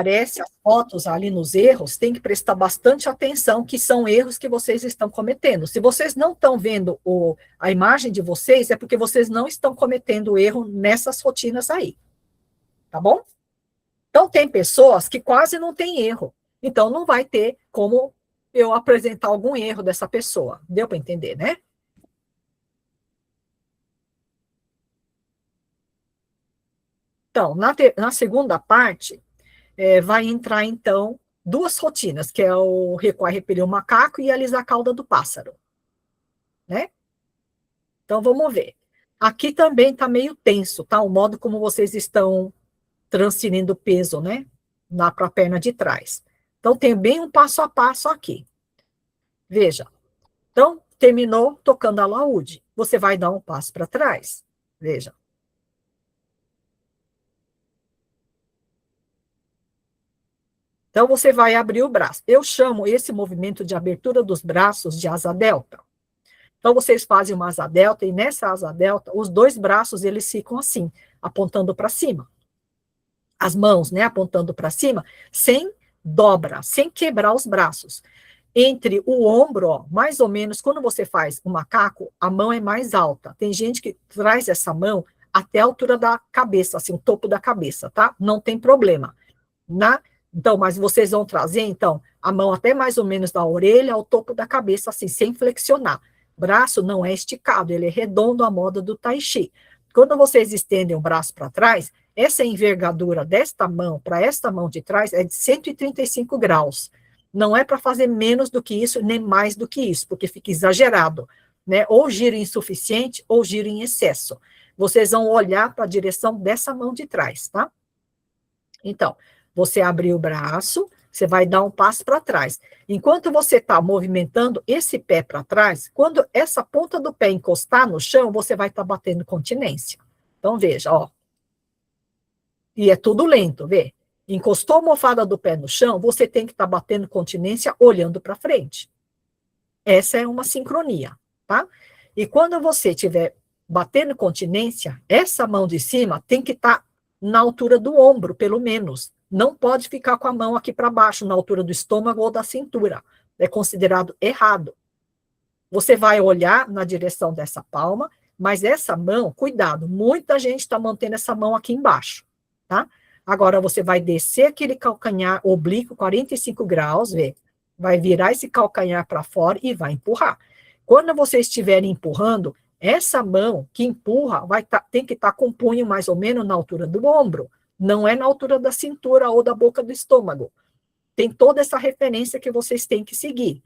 Aparece as fotos ali nos erros, tem que prestar bastante atenção, que são erros que vocês estão cometendo. Se vocês não estão vendo a imagem de vocês, é porque vocês não estão cometendo erro nessas rotinas aí, tá bom? Então, tem pessoas que quase não têm erro, então não vai ter como eu apresentar algum erro dessa pessoa. Deu para entender, né? Então, na segunda parte, vai entrar, então, duas rotinas, que é o recuar e repelir o macaco e alisar a cauda do pássaro, né? Então, vamos ver. Aqui também está meio tenso, tá? O modo como vocês estão transferindo peso, né? Lá para a perna de trás. Então, tem bem um passo a passo aqui. Veja. Então, terminou tocando a alaúde. Você vai dar um passo para trás. Veja. Então, você vai abrir o braço. Eu chamo esse movimento de abertura dos braços de asa delta. Então, vocês fazem uma asa delta, e nessa asa delta, os dois braços, eles ficam assim, apontando para cima. As mãos, né, apontando para cima, sem dobra, sem quebrar os braços. Entre o ombro, ó, mais ou menos, quando você faz o macaco, a mão é mais alta. Tem gente que traz essa mão até a altura da cabeça, assim, o topo da cabeça, tá? Não tem problema. Então, mas vocês vão trazer, então, a mão até mais ou menos da orelha ao topo da cabeça, assim, sem flexionar. Braço não é esticado, ele é redondo à moda do tai chi. Quando vocês estendem o braço para trás, essa envergadura desta mão para esta mão de trás é de 135 graus. Não é para fazer menos do que isso, nem mais do que isso, porque fica exagerado, né? Ou giro insuficiente ou giro em excesso. Vocês vão olhar para a direção dessa mão de trás, tá? Então, você abriu o braço, você vai dar um passo para trás. Enquanto você está movimentando esse pé para trás, quando essa ponta do pé encostar no chão, você vai estar batendo continência. Então, veja, ó. E é tudo lento, vê? Encostou a almofada do pé no chão, você tem que estar batendo continência olhando para frente. Essa é uma sincronia, tá? E quando você estiver batendo continência, essa mão de cima tem que estar na altura do ombro, pelo menos. Não pode ficar com a mão aqui para baixo, na altura do estômago ou da cintura. É considerado errado. Você vai olhar na direção dessa palma, mas essa mão, cuidado, muita gente está mantendo essa mão aqui embaixo, tá? Agora você vai descer aquele calcanhar oblíquo, 45 graus, vê? Vai virar esse calcanhar para fora e vai empurrar. Quando você estiver empurrando, essa mão que empurra tem que estar com o punho mais ou menos na altura do ombro, não é na altura da cintura ou da boca do estômago. Tem toda essa referência que vocês têm que seguir.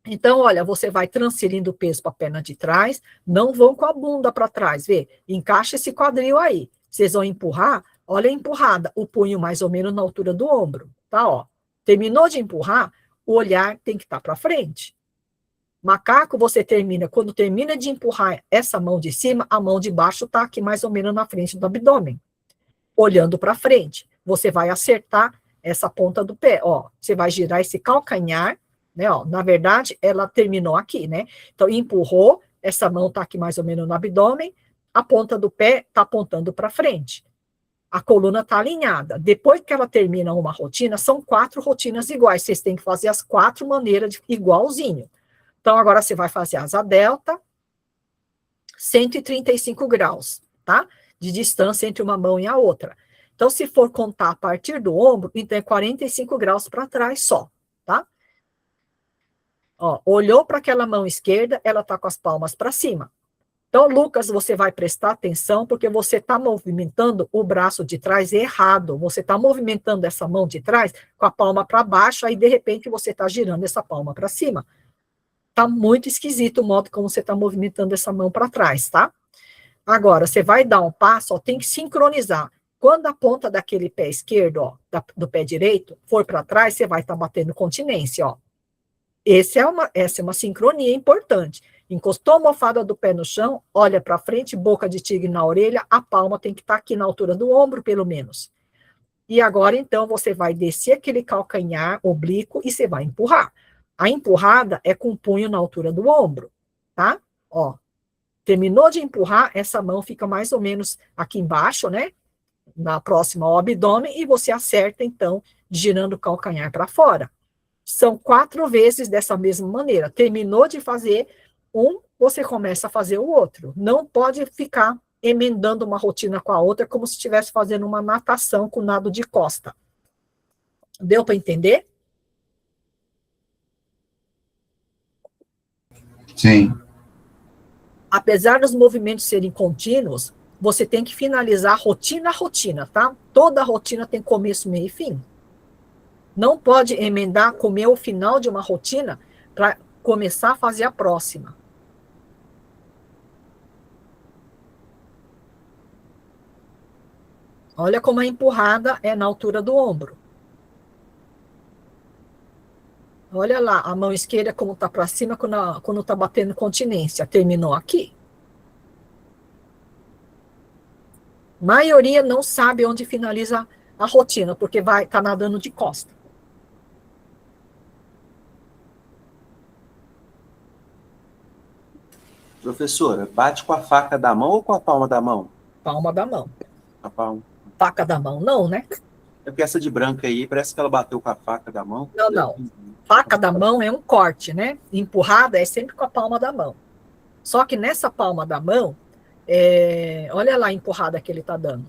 Então, olha, você vai transferindo o peso para a perna de trás, não vão com a bunda para trás, vê? Encaixa esse quadril aí. Vocês vão empurrar, olha a empurrada, o punho mais ou menos na altura do ombro, tá? Ó. Terminou de empurrar, o olhar tem que estar para frente. Macaco, você termina, quando termina de empurrar essa mão de cima, a mão de baixo está aqui mais ou menos na frente do abdômen, olhando para frente. Você vai acertar essa ponta do pé, ó. Você vai girar esse calcanhar, né, ó, na verdade, ela terminou aqui, né? Então, empurrou, essa mão tá aqui mais ou menos no abdômen, a ponta do pé tá apontando para frente. A coluna tá alinhada. Depois que ela termina uma rotina, são 4 rotinas iguais. Vocês têm que fazer as 4 maneiras igualzinho. Então, agora você vai fazer asa delta, 135 graus, tá? De distância entre uma mão e a outra. Então, se for contar a partir do ombro, então é 45 graus para trás só, tá? Ó, olhou para aquela mão esquerda, ela está com as palmas para cima. Então, Lucas, você vai prestar atenção, porque você está movimentando o braço de trás errado. Você está movimentando essa mão de trás com a palma para baixo, aí, de repente, você está girando essa palma para cima. Está muito esquisito o modo como você está movimentando essa mão para trás, tá? Agora, você vai dar um passo, ó, tem que sincronizar. Quando a ponta daquele pé esquerdo, ó, do pé direito, for para trás, você vai estar batendo continência, ó. Essa é uma sincronia importante. Encostou a almofada do pé no chão, olha para frente, boca de tigre na orelha, a palma tem que estar aqui na altura do ombro, pelo menos. E agora, então, você vai descer aquele calcanhar oblíquo e você vai empurrar. A empurrada é com o punho na altura do ombro, tá? Ó, terminou de empurrar, essa mão fica mais ou menos aqui embaixo, né? na próxima ao abdômen, e você acerta, então, girando o calcanhar para fora. São 4 vezes dessa mesma maneira. Terminou de fazer um, você começa a fazer o outro. Não pode ficar emendando uma rotina com a outra, como se estivesse fazendo uma natação com nado de costa. Deu para entender? Sim. Apesar dos movimentos serem contínuos, você tem que finalizar rotina a rotina, tá? Toda rotina tem começo, meio e fim. Não pode emendar, comer o final de uma rotina para começar a fazer a próxima. Olha como a empurrada é na altura do ombro. Olha lá, a mão esquerda como está para cima quando está batendo continência. Terminou aqui. Maioria não sabe onde finaliza a rotina, porque vai estar nadando de costa. Professora, bate com a faca da mão ou com a palma da mão? Palma da mão. A palma. Faca da mão, não, né? É porque essa de branca aí, parece que ela bateu com a faca da mão. Não, não. Faca da mão é um corte, né? Empurrada é sempre com a palma da mão. Só que nessa palma da mão, olha lá a empurrada que ele está dando.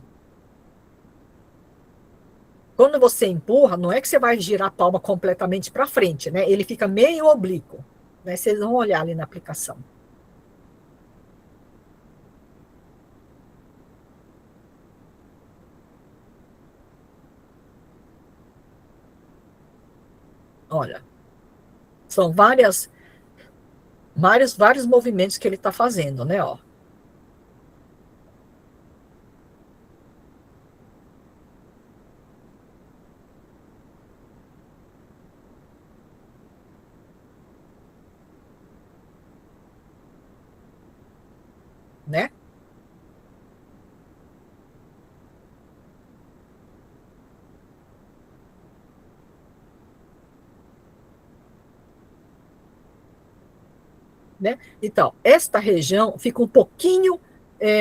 Quando você empurra, não é que você vai girar a palma completamente para frente, né? Ele fica meio oblíquo, né? Vocês vão olhar ali na aplicação. Olha, são vários movimentos que ele está fazendo, né? Ó. Né? Né? Então, esta região fica um pouquinho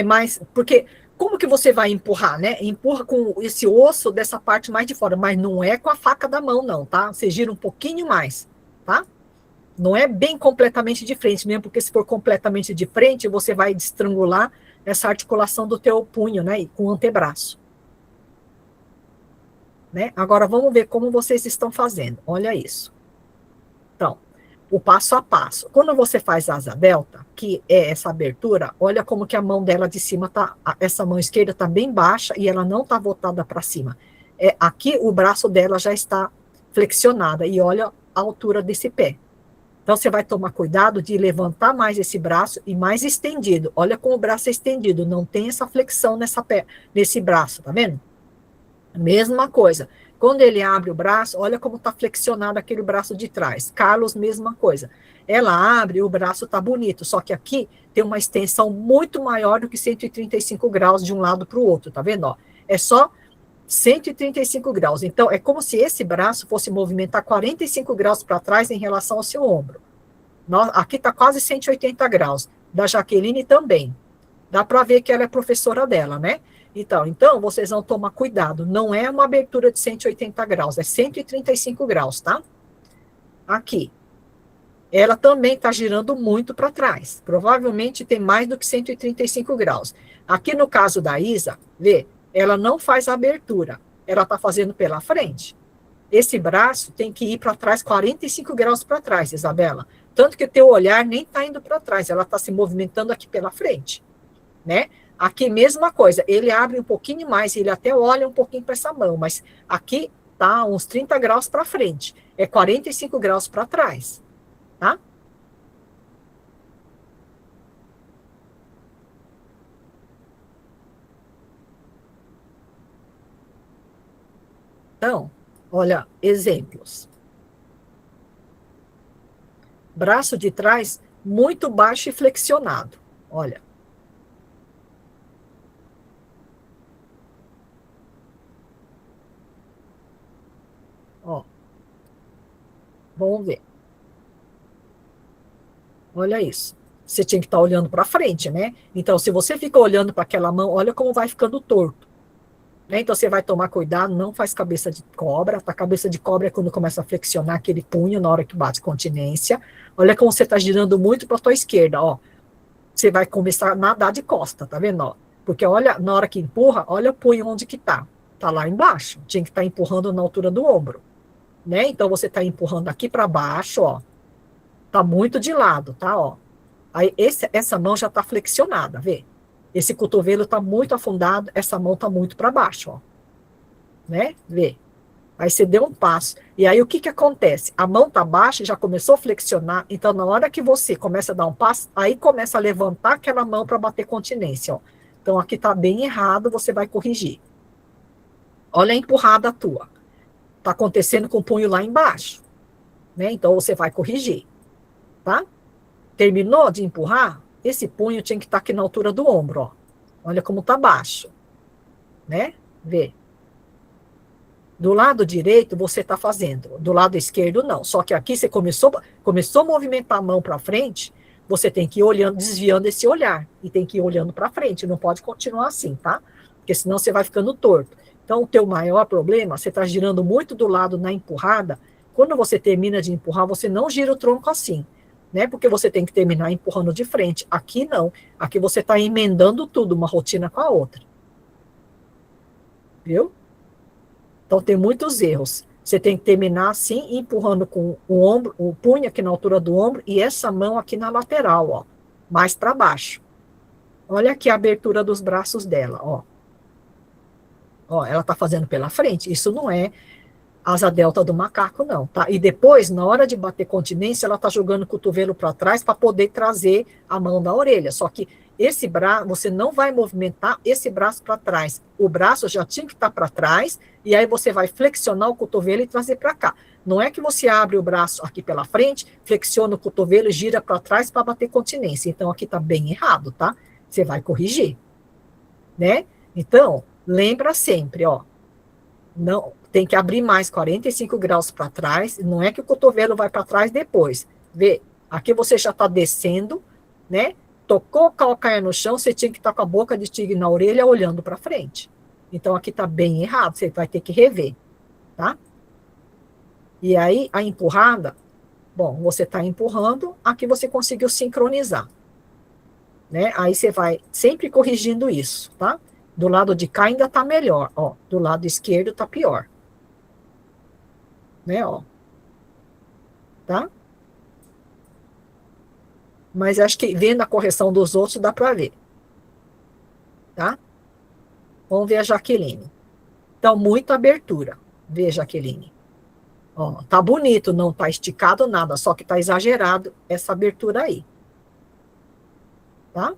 mais, porque como que você vai empurrar, né? Empurra com esse osso dessa parte mais de fora, mas não é com a faca da mão, não, tá? Você gira um pouquinho mais, tá? Não é bem completamente de frente mesmo, porque se for completamente de frente, você vai estrangular essa articulação do teu punho, né? Com o antebraço. Né? Agora, vamos ver como vocês estão fazendo. Olha isso. Então, o passo a passo. Quando você faz asa delta, que é essa abertura, olha como que a mão dela de cima tá, essa mão esquerda está bem baixa e ela não está voltada para cima. Aqui o braço dela já está flexionada e olha a altura desse pé. Então você vai tomar cuidado de levantar mais esse braço e mais estendido. Olha como o braço é estendido, não tem essa flexão nesse braço, tá vendo? Mesma coisa. Quando ele abre o braço, olha como está flexionado aquele braço de trás. Carlos, mesma coisa. Ela abre, o braço está bonito, só que aqui tem uma extensão muito maior do que 135 graus de um lado para o outro, tá vendo? Ó, é só 135 graus. Então, é como se esse braço fosse movimentar 45 graus para trás em relação ao seu ombro. Aqui está quase 180 graus. Da Jaqueline também. Dá para ver que ela é professora dela, né? Então, vocês vão tomar cuidado. Não é uma abertura de 180 graus, é 135 graus, tá? Aqui. Ela também está girando muito para trás. Provavelmente tem mais do que 135 graus. Aqui no caso da Isa, vê, ela não faz a abertura. Ela está fazendo pela frente. Esse braço tem que ir para trás, 45 graus para trás, Isabela. Tanto que o teu olhar nem está indo para trás, ela está se movimentando aqui pela frente, né? Aqui, mesma coisa, ele abre um pouquinho mais, ele até olha um pouquinho para essa mão, mas aqui tá uns 30 graus para frente, é 45 graus para trás, tá? Então, olha, exemplos. Braço de trás muito baixo e flexionado, olha. Ó, vamos ver. Olha isso. Você tinha que estar olhando para frente, né? Então, se você fica olhando para aquela mão, olha como vai ficando torto. né? Então, você vai tomar cuidado, não faz cabeça de cobra, tá? Cabeça de cobra é quando começa a flexionar aquele punho na hora que bate continência. Olha como você tá girando muito para tua esquerda, ó. Você vai começar a nadar de costa, tá vendo, ó? Porque olha, na hora que empurra, olha o punho onde que tá. Tá lá embaixo. Tinha que estar empurrando na altura do ombro, né? Então, você tá empurrando aqui para baixo, ó. Tá muito de lado, tá, ó. Aí, essa mão já tá flexionada, vê? Esse cotovelo tá muito afundado, essa mão tá muito para baixo, ó. Né? Vê. Aí você deu um passo. E aí o que que acontece? A mão tá baixa, já começou a flexionar. Então, na hora que você começa a dar um passo, aí começa a levantar aquela mão para bater continência, ó. Então, aqui tá bem errado, você vai corrigir. Olha a empurrada tua. Tá acontecendo com o punho lá embaixo, né? Então, você vai corrigir, tá? Terminou de empurrar? Esse punho tinha que estar aqui na altura do ombro, ó. Olha como tá baixo, né? Vê. Do lado direito, você está fazendo. Do lado esquerdo, não. Só que aqui você começou a movimentar a mão para frente, você tem que ir olhando, desviando esse olhar. E tem que ir olhando para frente. Não pode continuar assim, tá? Porque senão você vai ficando torto. Então, o teu maior problema, você está girando muito do lado na empurrada. Quando você termina de empurrar, você não gira o tronco assim, né? Porque você tem que terminar empurrando de frente. Aqui, não. Aqui você está emendando tudo, uma rotina com a outra. Viu? Então, tem muitos erros. Você tem que terminar assim, empurrando com o ombro, o punho aqui na altura do ombro e essa mão aqui na lateral, ó, mais para baixo. Olha aqui a abertura dos braços dela, ó. Ó, ela tá fazendo pela frente. Isso não é asa delta do macaco, não, tá? E depois, na hora de bater continência, ela tá jogando o cotovelo para trás para poder trazer a mão da orelha. Só que esse braço, você não vai movimentar esse braço para trás. O braço já tinha que estar para trás, e aí você vai flexionar o cotovelo e trazer para cá. Não é que você abre o braço aqui pela frente, flexiona o cotovelo e gira para trás para bater continência. Então, aqui tá bem errado, tá? Você vai corrigir, né? Então, lembra sempre, ó, não, tem que abrir mais 45 graus para trás, não é que o cotovelo vai para trás depois. Vê, aqui você já está descendo, né? Tocou o calcanhar no chão, você tinha que estar com a boca de tigre na orelha olhando para frente. Então aqui está bem errado, você vai ter que rever, tá? E aí a empurrada, bom, você está empurrando, aqui você conseguiu sincronizar, né? Aí você vai sempre corrigindo isso, tá? Do lado de cá ainda está melhor, ó. Do lado esquerdo está pior. Né, ó, tá? Mas acho que vendo a correção dos outros dá para ver, tá? Vamos ver a Jaqueline. Então, muita abertura. Vê, Jaqueline. Ó, tá bonito, não tá esticado nada, só que tá exagerado essa abertura aí, tá?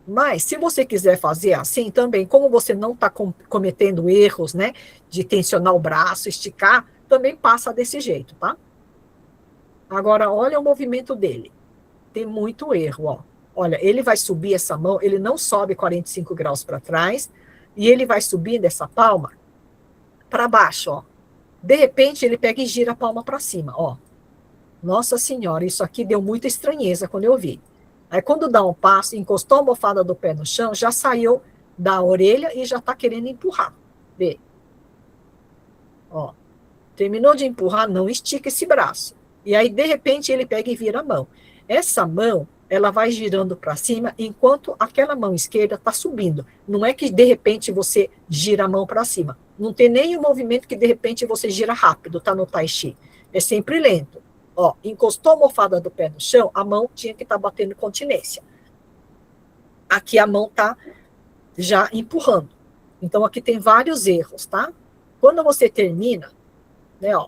Mas, se você quiser fazer assim também, como você não está cometendo erros, né, de tensionar o braço, esticar, também passa desse jeito, tá? Agora, olha o movimento dele. Tem muito erro, ó. Olha, ele vai subir essa mão, ele não sobe 45 graus para trás, e ele vai subindo essa palma para baixo, ó. De repente, ele pega e gira a palma para cima, ó. Nossa Senhora, isso aqui deu muita estranheza quando eu vi. Aí, quando dá um passo, encostou a almofada do pé no chão, já saiu da orelha e já está querendo empurrar. Vê. Ó. Terminou de empurrar, não estica esse braço. E aí, de repente, ele pega e vira a mão. Essa mão, ela vai girando para cima, enquanto aquela mão esquerda está subindo. Não é que, de repente, você gira a mão para cima. Não tem nenhum movimento que, de repente, você gira rápido, tá no tai chi. É sempre lento. Ó, encostou a almofada do pé no chão, a mão tinha que estar batendo continência. Aqui a mão está já empurrando. Então, aqui tem vários erros, tá? Quando você termina, né, ó,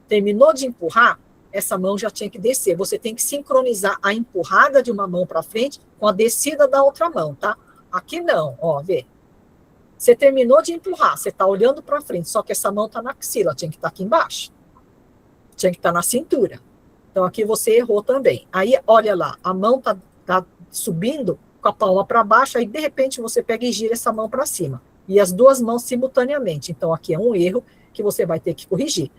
terminou de empurrar, essa mão já tinha que descer. Você tem que sincronizar a empurrada de uma mão para frente com a descida da outra mão, tá? Aqui não, ó, vê. Você terminou de empurrar, você está olhando para frente, só que essa mão está na axila, tinha que estar aqui embaixo. Tinha que estar na cintura. Então, aqui você errou também. Aí, olha lá, a mão tá subindo com a palma para baixo, aí, de repente, você pega e gira essa mão para cima. E as duas mãos simultaneamente. Então, aqui é um erro que você vai ter que corrigir.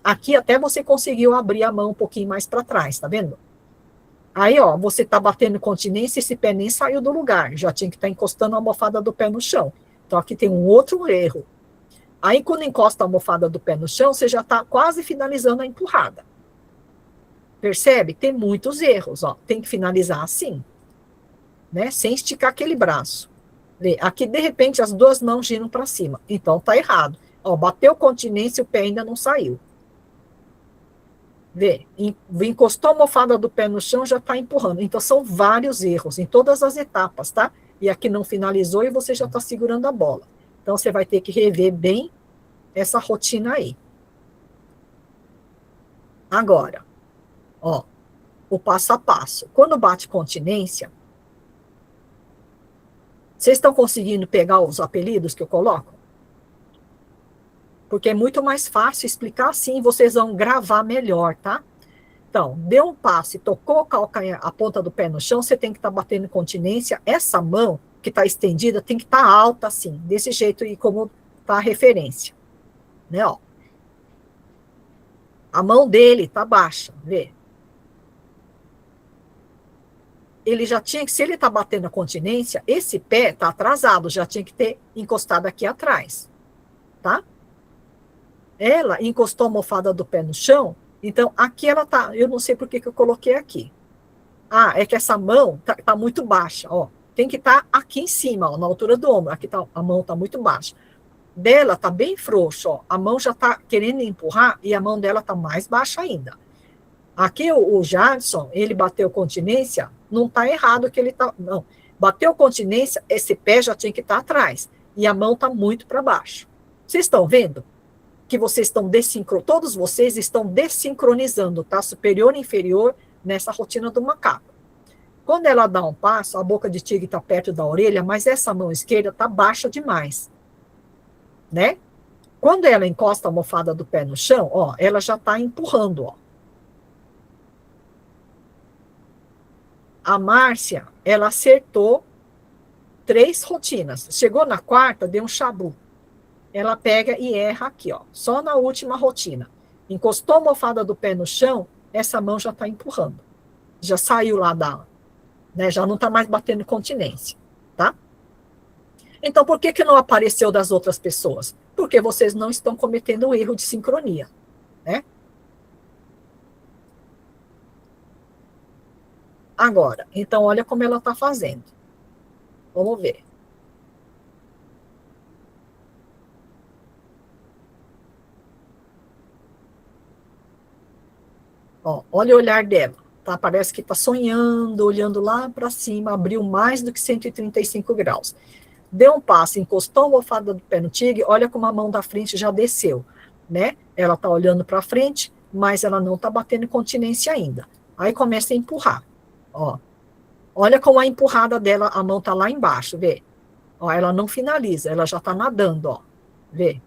Aqui até você conseguiu abrir a mão um pouquinho mais para trás, tá vendo? Aí, ó, você está batendo continência e esse pé nem saiu do lugar, já tinha que estar encostando a almofada do pé no chão. Então, aqui tem um outro erro. Aí, quando encosta a almofada do pé no chão, você já está quase finalizando a empurrada. Percebe? Tem muitos erros, ó. Tem que finalizar assim, né? Sem esticar aquele braço. Aqui, de repente, as duas mãos giram para cima. Então, tá errado. Ó, bateu continência e o pé ainda não saiu. Vê, encostou a almofada do pé no chão, já está empurrando. Então, são vários erros em todas as etapas, tá? E aqui não finalizou e você já está segurando a bola. Então, você vai ter que rever bem essa rotina aí. Agora, ó, o passo a passo. Quando bate continência, vocês estão conseguindo pegar os apelidos que eu coloco? Porque é muito mais fácil explicar assim, vocês vão gravar melhor, tá? Então, deu um passe, tocou o calcanhar, a ponta do pé no chão, você tem que estar batendo continência. Essa mão que está estendida tem que estar alta assim, desse jeito e como está a referência, né? Ó. A mão dele está baixa, vê? Ele já tinha que, se ele está batendo a continência, esse pé está atrasado, já tinha que ter encostado aqui atrás, tá? Ela encostou a almofada do pé no chão, então aqui ela tá, eu não sei por que eu coloquei aqui. Ah, é que essa mão tá muito baixa, ó. Tem que estar aqui em cima, ó, na altura do ombro. Aqui tá, a mão tá muito baixa. Dela tá bem frouxa, ó. A mão já tá querendo empurrar e a mão dela tá mais baixa ainda. Aqui o Jadson, ele bateu continência, não tá errado que ele tá, não. Bateu continência, esse pé já tinha que estar atrás e a mão tá muito para baixo. Vocês estão vendo que vocês estão todos vocês estão desincronizando, tá? Superior e inferior nessa rotina do macaco. Quando ela dá um passo, a boca de tigre está perto da orelha, mas essa mão esquerda está baixa demais, né? Quando ela encosta a almofada do pé no chão, ó, ela já está empurrando, ó. A Márcia, ela acertou 3 rotinas. Chegou na quarta, deu um chabu. Ela pega e erra aqui, ó, só na última rotina. Encostou a almofada do pé no chão, essa mão já está empurrando. Já saiu lá né, já não está mais batendo continência, tá? Então, por que não apareceu das outras pessoas? Porque vocês não estão cometendo um erro de sincronia, né? Agora, então, olha como ela está fazendo. Vamos ver. Ó, olha o olhar dela. Tá? Parece que está sonhando, olhando lá para cima, abriu mais do que 135 graus. Deu um passo, encostou a almofada do pé no tigre, olha como a mão da frente já desceu, né? Ela está olhando para frente, mas ela não está batendo continência ainda. Aí começa a empurrar, ó. Olha como a empurrada dela, a mão está lá embaixo, vê? Ó, ela não finaliza, ela já está nadando, ó. Vê?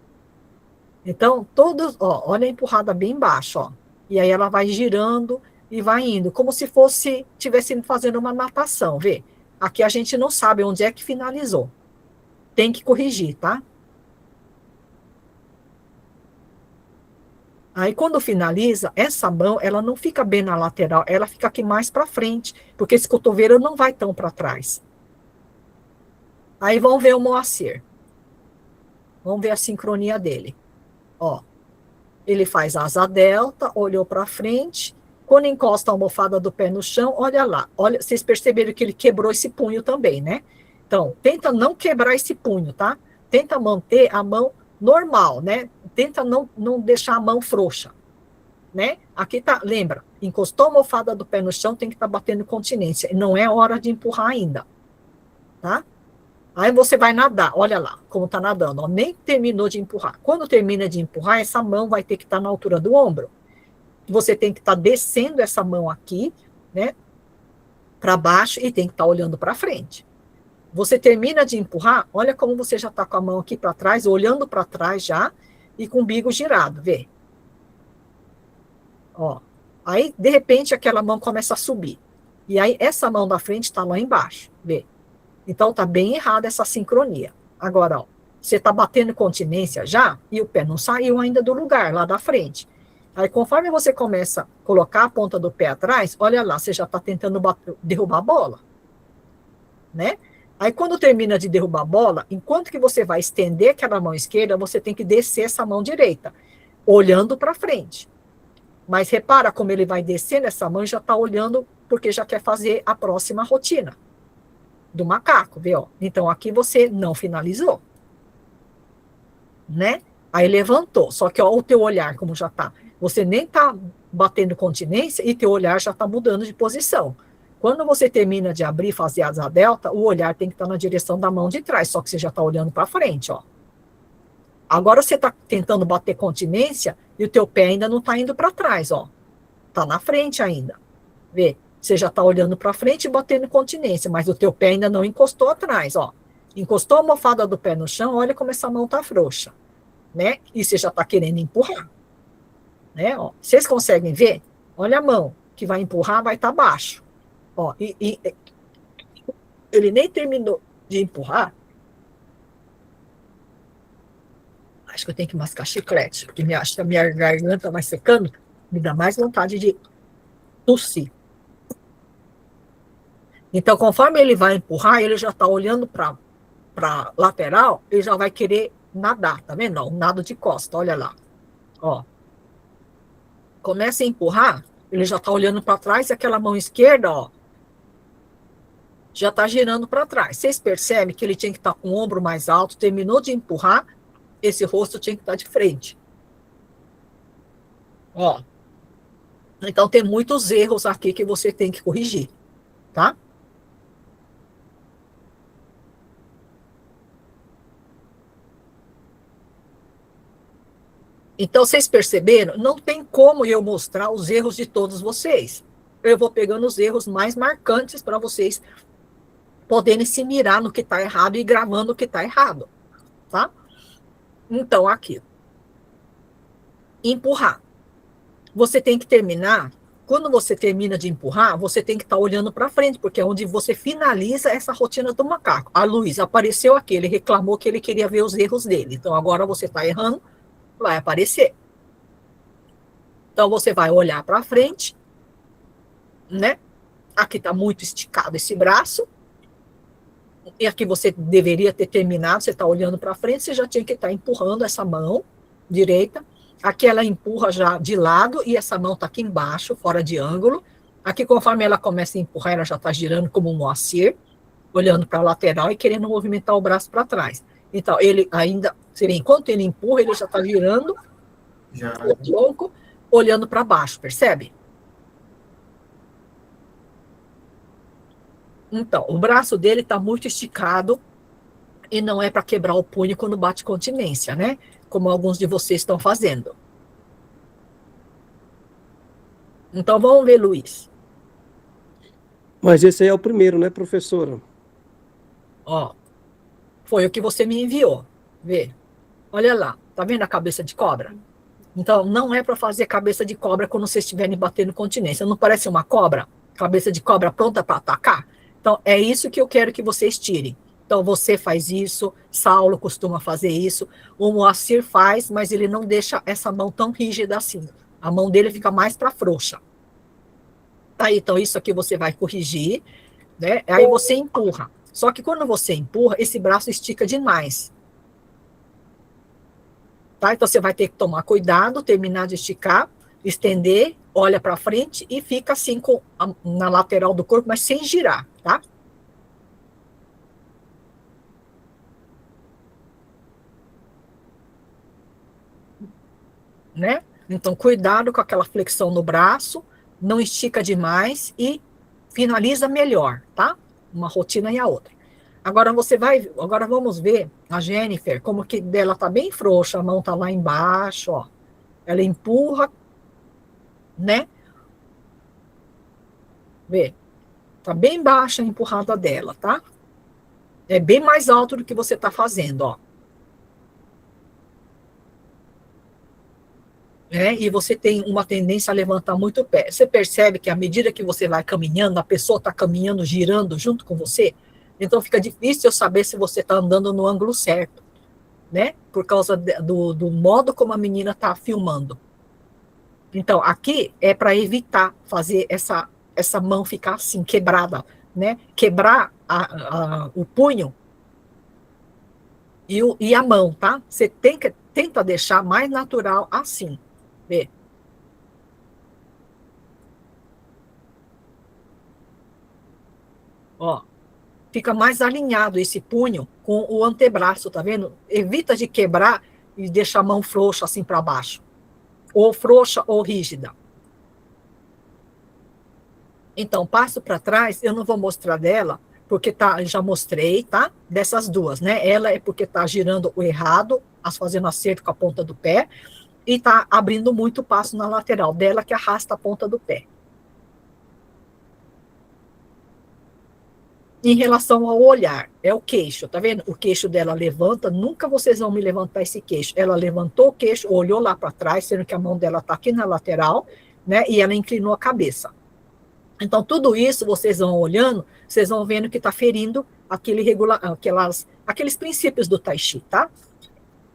Então, todos, ó, olha a empurrada bem embaixo, ó. E aí ela vai girando e vai indo, como se fosse, tivesse fazendo uma natação, vê? Aqui a gente não sabe onde é que finalizou. Tem que corrigir, tá? Aí, quando finaliza, essa mão, ela não fica bem na lateral, ela fica aqui mais para frente, porque esse cotovelo não vai tão para trás. Aí, vamos ver o Moacir. Vamos ver a sincronia dele. Ó, ele faz asa delta, olhou para frente, quando encosta a almofada do pé no chão, olha lá. Olha, vocês perceberam que ele quebrou esse punho também, né? Então, tenta não quebrar esse punho, tá? Tenta manter a mão normal, né? Tenta não deixar a mão frouxa, né? Aqui tá, lembra, encostou a almofada do pé no chão, tem que estar batendo continência. Não é hora de empurrar ainda, tá? Aí você vai nadar, olha lá como tá nadando, ó, nem terminou de empurrar. Quando termina de empurrar, essa mão vai ter que estar na altura do ombro. Você tem que estar descendo essa mão aqui, né? Para baixo e tem que estar olhando para frente. Você termina de empurrar, olha como você já está com a mão aqui para trás, olhando para trás já, e com o umbigo girado, vê? Ó. Aí, de repente, aquela mão começa a subir. E aí, essa mão da frente está lá embaixo, vê? Então, tá bem errada essa sincronia. Agora, ó, você está batendo continência já, e o pé não saiu ainda do lugar, lá da frente. Aí, conforme você começa a colocar a ponta do pé atrás, olha lá, você já está tentando derrubar a bola, né? Aí, quando termina de derrubar a bola, enquanto que você vai estender aquela mão esquerda, você tem que descer essa mão direita, olhando para frente. Mas repara como ele vai descer nessa mão e já está olhando, porque já quer fazer a próxima rotina do macaco, viu? Então, aqui você não finalizou, né? Aí levantou, só que ó, o teu olhar como já está. Você nem está batendo continência e teu olhar já está mudando de posição. Quando você termina de abrir e fazer a asa delta, o olhar tem que estar na direção da mão de trás, só que você já está olhando para frente, ó. Agora você está tentando bater continência e o teu pé ainda não está indo para trás, ó. Está na frente ainda. Vê? Você já está olhando para frente e batendo continência, mas o teu pé ainda não encostou atrás, ó. Encostou a almofada do pé no chão, olha como essa mão está frouxa, né? E você já está querendo empurrar, né? Ó, vocês conseguem ver? Olha a mão que vai empurrar, vai estar baixo. Ó, e ele nem terminou de empurrar. Acho que eu tenho que mascar chiclete, porque acho que a minha garganta vai secando, me dá mais vontade de tossir. Então, conforme ele vai empurrar, ele já está olhando para lateral, ele já vai querer nadar, tá vendo? Um nado de costa, olha lá. Ó. Começa a empurrar, ele já está olhando para trás e aquela mão esquerda, ó, já está girando para trás. Vocês percebem que ele tinha que estar com o ombro mais alto, terminou de empurrar, esse rosto tinha que estar de frente. Ó. Então, tem muitos erros aqui que você tem que corrigir, tá? Então, vocês perceberam? Não tem como eu mostrar os erros de todos vocês. Eu vou pegando os erros mais marcantes para vocês poderem se mirar no que está errado e gravando o que está errado, tá? Então, aqui. Empurrar. Você tem que terminar. Quando você termina de empurrar, você tem que estar olhando para frente, porque é onde você finaliza essa rotina do macaco. A Luiz apareceu aqui, ele reclamou que ele queria ver os erros dele. Então, agora você está errando, vai aparecer. Então, você vai olhar para frente, né? Aqui está muito esticado esse braço. E aqui você deveria ter terminado, você está olhando para frente, você já tinha que estar empurrando essa mão direita. Aqui ela empurra já de lado e essa mão está aqui embaixo, fora de ângulo. Aqui, conforme ela começa a empurrar, ela já está girando como um Moacir, olhando para a lateral e querendo movimentar o braço para trás. Então, ele ainda, enquanto ele empurra, ele já está girando o tronco, olhando para baixo, percebe? Então, o braço dele está muito esticado e não é para quebrar o punho quando bate continência, né? Como alguns de vocês estão fazendo. Então, vamos ver, Luiz. Mas esse aí é o primeiro, né, professora? Ó, foi o que você me enviou. Vê. Olha lá, tá vendo a cabeça de cobra? Então, não é para fazer cabeça de cobra quando vocês estiverem batendo continência. Não parece uma cobra? Cabeça de cobra pronta para atacar? Então, é isso que eu quero que vocês tirem. Então, você faz isso, Saulo costuma fazer isso, o Moacir faz, mas ele não deixa essa mão tão rígida assim. A mão dele fica mais para frouxa. Tá, então, isso aqui você vai corrigir, né? Aí você empurra. Só que quando você empurra, esse braço estica demais. Tá? Então, você vai ter que tomar cuidado, terminar de esticar, estender, olha para frente e fica assim na lateral do corpo, mas sem girar, tá? Né? Então, cuidado com aquela flexão no braço, não estica demais e finaliza melhor, tá? Uma rotina e a outra. Agora agora vamos ver a Jennifer, como que dela tá bem frouxa, a mão tá lá embaixo, ó. Ela empurra, né? Vê, tá bem baixa a empurrada dela, tá? É bem mais alto do que você tá fazendo, ó. E você tem uma tendência a levantar muito o pé. Você percebe que à medida que você vai caminhando, a pessoa está caminhando, girando junto com você, então fica difícil eu saber se você está andando no ângulo certo, né? Por causa do modo como a menina está filmando. Então, aqui é para evitar fazer essa mão ficar assim, quebrada, né? Quebrar o punho e a mão, tá? Você tenta deixar mais natural assim. Vê? Ó, fica mais alinhado esse punho com o antebraço, tá vendo? Evita de quebrar e deixar a mão frouxa assim para baixo. Ou frouxa ou rígida. Então, passo para trás, eu não vou mostrar dela, porque já mostrei, tá? Dessas duas, né? Ela é porque tá girando o errado, fazendo acerto com a ponta do pé, e tá abrindo muito passo na lateral dela, que arrasta a ponta do pé. Em relação ao olhar, é o queixo, tá vendo? O queixo dela levanta, nunca vocês vão me levantar esse queixo. Ela levantou o queixo, olhou lá para trás, sendo que a mão dela tá aqui na lateral, né? E ela inclinou a cabeça. Então, tudo isso, vocês vão olhando, vocês vão vendo que está ferindo aqueles princípios do Tai Chi, tá?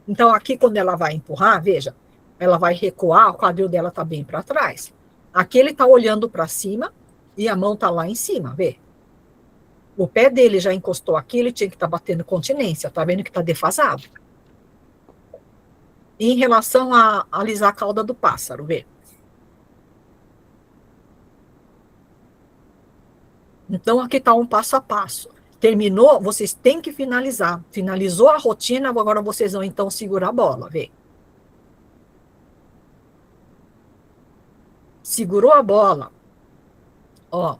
Então, aqui, quando ela vai empurrar, veja, ela vai recuar, o quadril dela está bem para trás. Aqui ele está olhando para cima e a mão está lá em cima, vê? O pé dele já encostou aqui, ele tinha que estar batendo continência, tá vendo que está defasado? E em relação a alisar a cauda do pássaro, vê? Então, aqui está um passo a passo. Terminou, vocês têm que finalizar. Finalizou a rotina, agora vocês vão então segurar a bola, vê? Segurou a bola. Ó,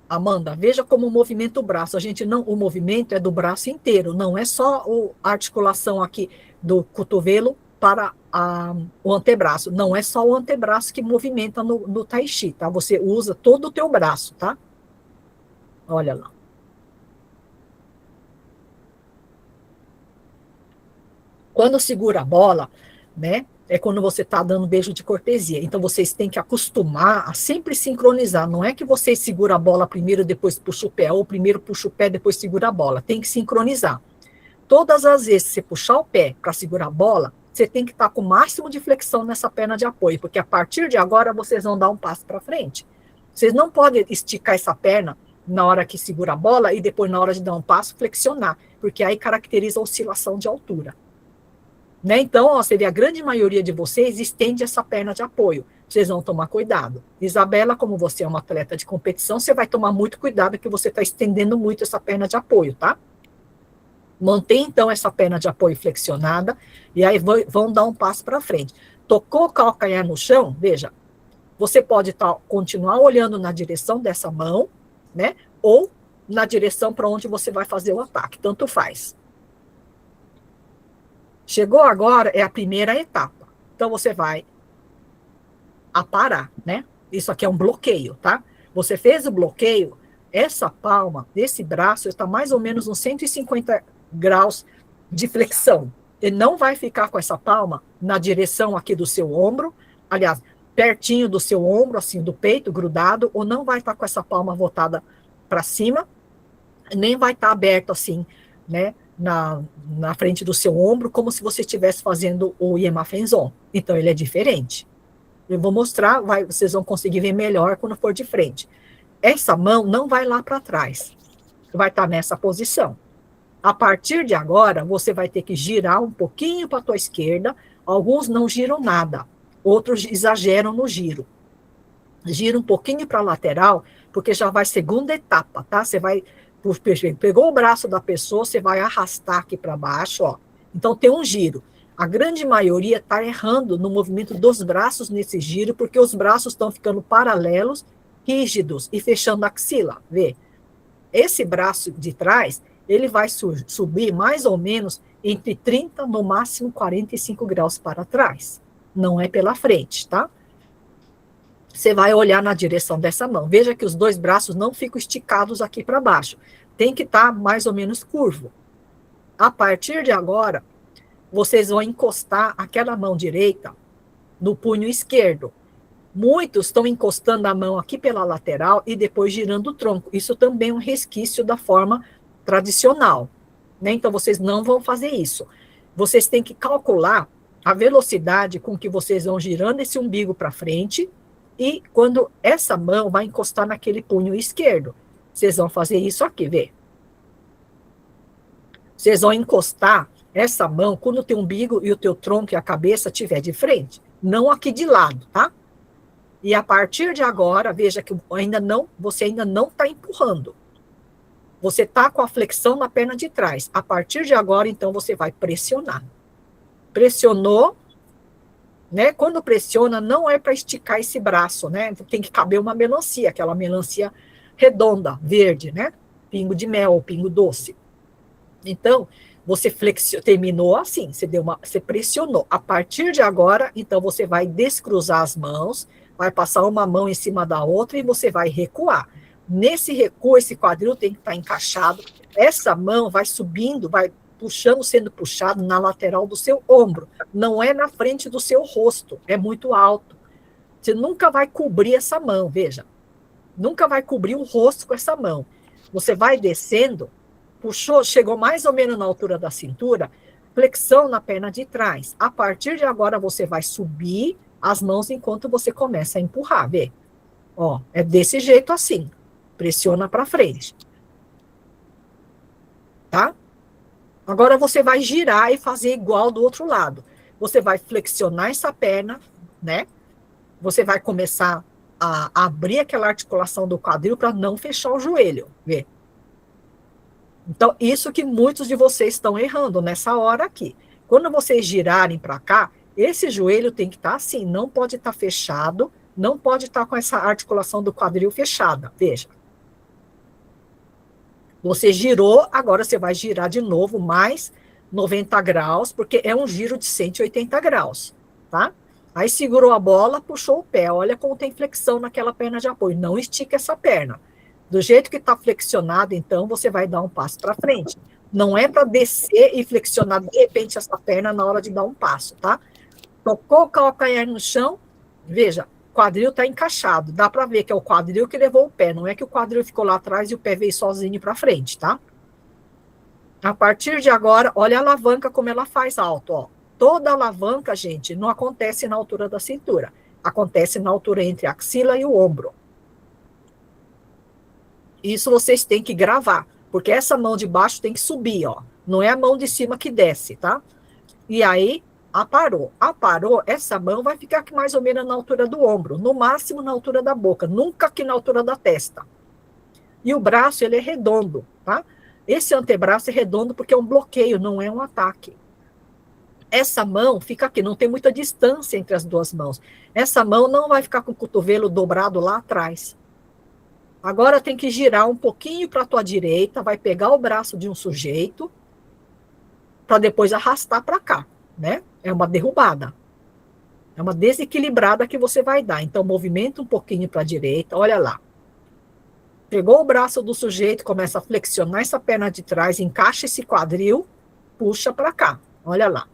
Amanda, veja como movimenta o braço. O movimento é do braço inteiro, não é só a articulação aqui do cotovelo para o antebraço. Não é só o antebraço que movimenta no Tai Chi, tá? Você usa todo o teu braço, tá? Olha lá. Quando segura a bola, né? É quando você está dando beijo de cortesia. Então, vocês têm que acostumar a sempre sincronizar. Não é que você segura a bola primeiro, depois puxa o pé, ou primeiro puxa o pé, depois segura a bola. Tem que sincronizar. Todas as vezes que você puxar o pé para segurar a bola, você tem que estar com o máximo de flexão nessa perna de apoio, porque a partir de agora vocês vão dar um passo para frente. Vocês não podem esticar essa perna na hora que segura a bola e depois, na hora de dar um passo, flexionar, porque aí caracteriza a oscilação de altura. Né? Então, ó, você vê, a grande maioria de vocês estende essa perna de apoio. Vocês vão tomar cuidado. Isabela, como você é uma atleta de competição, você vai tomar muito cuidado que você está estendendo muito essa perna de apoio, tá? Mantém, então, essa perna de apoio flexionada e aí vão dar um passo para frente. Tocou o calcanhar no chão, veja, você pode continuar olhando na direção dessa mão, né? Ou na direção para onde você vai fazer o ataque, tanto faz. Chegou agora, é a primeira etapa. Então, você vai aparar, né? Isso aqui é um bloqueio, tá? Você fez o bloqueio, essa palma desse braço está mais ou menos uns 150 graus de flexão. Ele não vai ficar com essa palma na direção aqui do seu ombro, aliás, pertinho do seu ombro, assim, do peito, grudado, ou não vai estar com essa palma voltada para cima, nem vai estar aberto assim, né? Na frente do seu ombro, como se você estivesse fazendo o Yema Fenzon. Então, ele é diferente. Eu vou mostrar, vocês vão conseguir ver melhor quando for de frente. Essa mão não vai lá para trás. Vai estar nessa posição. A partir de agora, você vai ter que girar um pouquinho para a tua esquerda. Alguns não giram nada. Outros exageram no giro. Gira um pouquinho para a lateral, porque já vai segunda etapa, tá? Você vai... Pegou o braço da pessoa, você vai arrastar aqui para baixo, ó. Então, tem um giro. A grande maioria está errando no movimento dos braços nesse giro, porque os braços estão ficando paralelos, rígidos e fechando a axila, vê? Esse braço de trás, ele vai subir mais ou menos entre 30, no máximo 45 graus para trás. Não é pela frente, tá? Você vai olhar na direção dessa mão. Veja que os dois braços não ficam esticados aqui para baixo. Tem que estar mais ou menos curvo. A partir de agora, vocês vão encostar aquela mão direita no punho esquerdo. Muitos estão encostando a mão aqui pela lateral e depois girando o tronco. Isso também é um resquício da forma tradicional, né? Então, vocês não vão fazer isso. Vocês têm que calcular a velocidade com que vocês vão girando esse umbigo para frente e quando essa mão vai encostar naquele punho esquerdo. Vocês vão fazer isso aqui, vê? Vocês vão encostar essa mão quando o teu umbigo e o teu tronco e a cabeça estiver de frente, não aqui de lado, tá? E a partir de agora, veja que você ainda não está empurrando. Você está com a flexão na perna de trás. A partir de agora, então, você vai pressionar. Pressionou, né? Quando pressiona, não é para esticar esse braço, né? Tem que caber uma melancia, aquela melancia redonda, verde, né? Pingo de mel, pingo doce. Então, você terminou assim, você pressionou. A partir de agora, então, você vai descruzar as mãos, vai passar uma mão em cima da outra e você vai recuar. Nesse recuo, esse quadril tem que estar encaixado. Essa mão vai subindo, vai puxando, sendo puxado na lateral do seu ombro. Não é na frente do seu rosto, é muito alto. Você nunca vai cobrir essa mão, veja. Nunca vai cobrir o rosto com essa mão. Você vai descendo, puxou, chegou mais ou menos na altura da cintura, flexão na perna de trás. A partir de agora, você vai subir as mãos enquanto você começa a empurrar, vê? Ó, é desse jeito assim. Pressiona para frente. Tá? Agora você vai girar e fazer igual do outro lado. Você vai flexionar essa perna, né? Você vai começar a abrir aquela articulação do quadril para não fechar o joelho, vê? Então, isso que muitos de vocês estão errando nessa hora aqui. Quando vocês girarem para cá, esse joelho tem que estar assim, não pode estar fechado, não pode estar com essa articulação do quadril fechada, veja. Você girou, agora você vai girar de novo mais 90 graus, porque é um giro de 180 graus, tá? Aí segurou a bola, puxou o pé, olha como tem flexão naquela perna de apoio, não estica essa perna. Do jeito que está flexionado, então, você vai dar um passo para frente. Não é para descer e flexionar, de repente, essa perna na hora de dar um passo, tá? Tocou o calcanhar no chão, veja, o quadril está encaixado. Dá para ver que é o quadril que levou o pé, não é que o quadril ficou lá atrás e o pé veio sozinho para frente, tá? A partir de agora, olha a alavanca como ela faz alto, ó. Toda alavanca, gente, não acontece na altura da cintura. Acontece na altura entre a axila e o ombro. Isso vocês têm que gravar, porque essa mão de baixo tem que subir, ó. Não é a mão de cima que desce, tá? E aí, aparou. Aparou, essa mão vai ficar aqui mais ou menos na altura do ombro, no máximo na altura da boca, nunca aqui na altura da testa. E o braço, ele é redondo, tá? Esse antebraço é redondo porque é um bloqueio, não é um ataque. Essa mão fica aqui, não tem muita distância entre as duas mãos. Essa mão não vai ficar com o cotovelo dobrado lá atrás. Agora tem que girar um pouquinho para a tua direita, vai pegar o braço de um sujeito, para depois arrastar para cá, né? É uma derrubada. É uma desequilibrada que você vai dar. Então, movimenta um pouquinho para a direita, olha lá. Pegou o braço do sujeito, começa a flexionar essa perna de trás, encaixa esse quadril, puxa para cá, olha lá.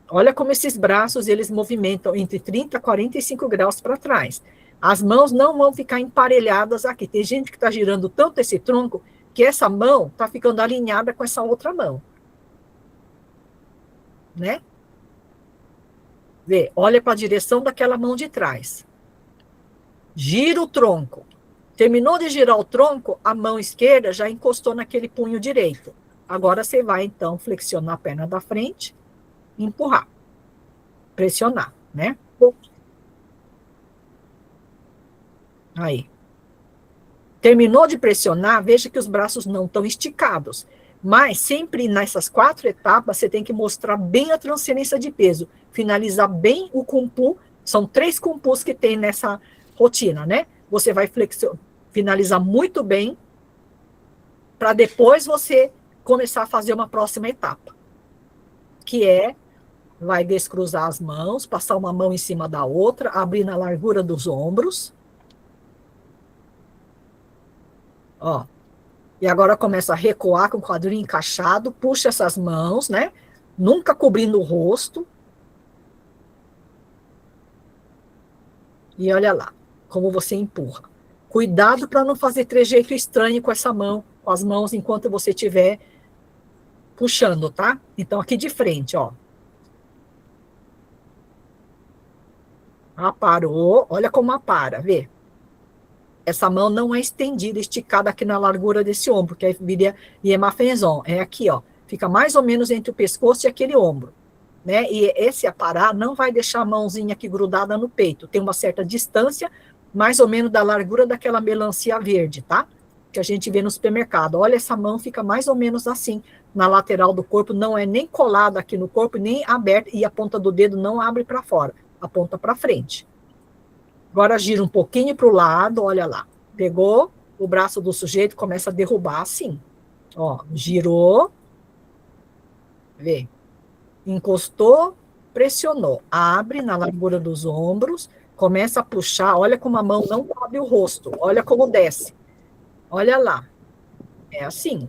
Olha como esses braços, eles movimentam entre 30 e 45 graus para trás. As mãos não vão ficar emparelhadas aqui. Tem gente que está girando tanto esse tronco que essa mão está ficando alinhada com essa outra mão. Né? Vê, olha para a direção daquela mão de trás. Gira o tronco. Terminou de girar o tronco, a mão esquerda já encostou naquele punho direito. Agora você vai, então, flexionar a perna da frente, empurrar, pressionar, né? Aí. Terminou de pressionar, veja que os braços não estão esticados. Mas sempre nessas 4 etapas, você tem que mostrar bem a transferência de peso. Finalizar bem o kumpu. São 3 kumpus que tem nessa rotina, né? Você vai finalizar muito bem para depois você começar a fazer uma próxima etapa. Que é, vai descruzar as mãos, passar uma mão em cima da outra, abrir na largura dos ombros. Ó. E agora começa a recuar com o quadril encaixado, puxa essas mãos, né? Nunca cobrindo o rosto. E olha lá, como você empurra. Cuidado para não fazer trejeito estranho com essa mão, com as mãos, enquanto você estiver puxando, tá? Então, aqui de frente, ó. Aparou, olha como apara, vê. Essa mão não é estendida, esticada aqui na largura desse ombro, que é viria hemafenzon. É aqui, ó. Fica mais ou menos entre o pescoço e aquele ombro, né? E esse aparar não vai deixar a mãozinha aqui grudada no peito. Tem uma certa distância, mais ou menos da largura daquela melancia verde, tá? Que a gente vê no supermercado. Olha, essa mão fica mais ou menos assim, na lateral do corpo, não é nem colada aqui no corpo, nem aberta, e a ponta do dedo não abre para fora, aponta para frente. Agora gira um pouquinho para o lado, olha lá. Pegou o braço do sujeito, começa a derrubar assim. Ó, girou, vê. Encostou, pressionou. Abre na largura dos ombros, começa a puxar. Olha como a mão não cobre o rosto. Olha como desce. Olha lá. É assim.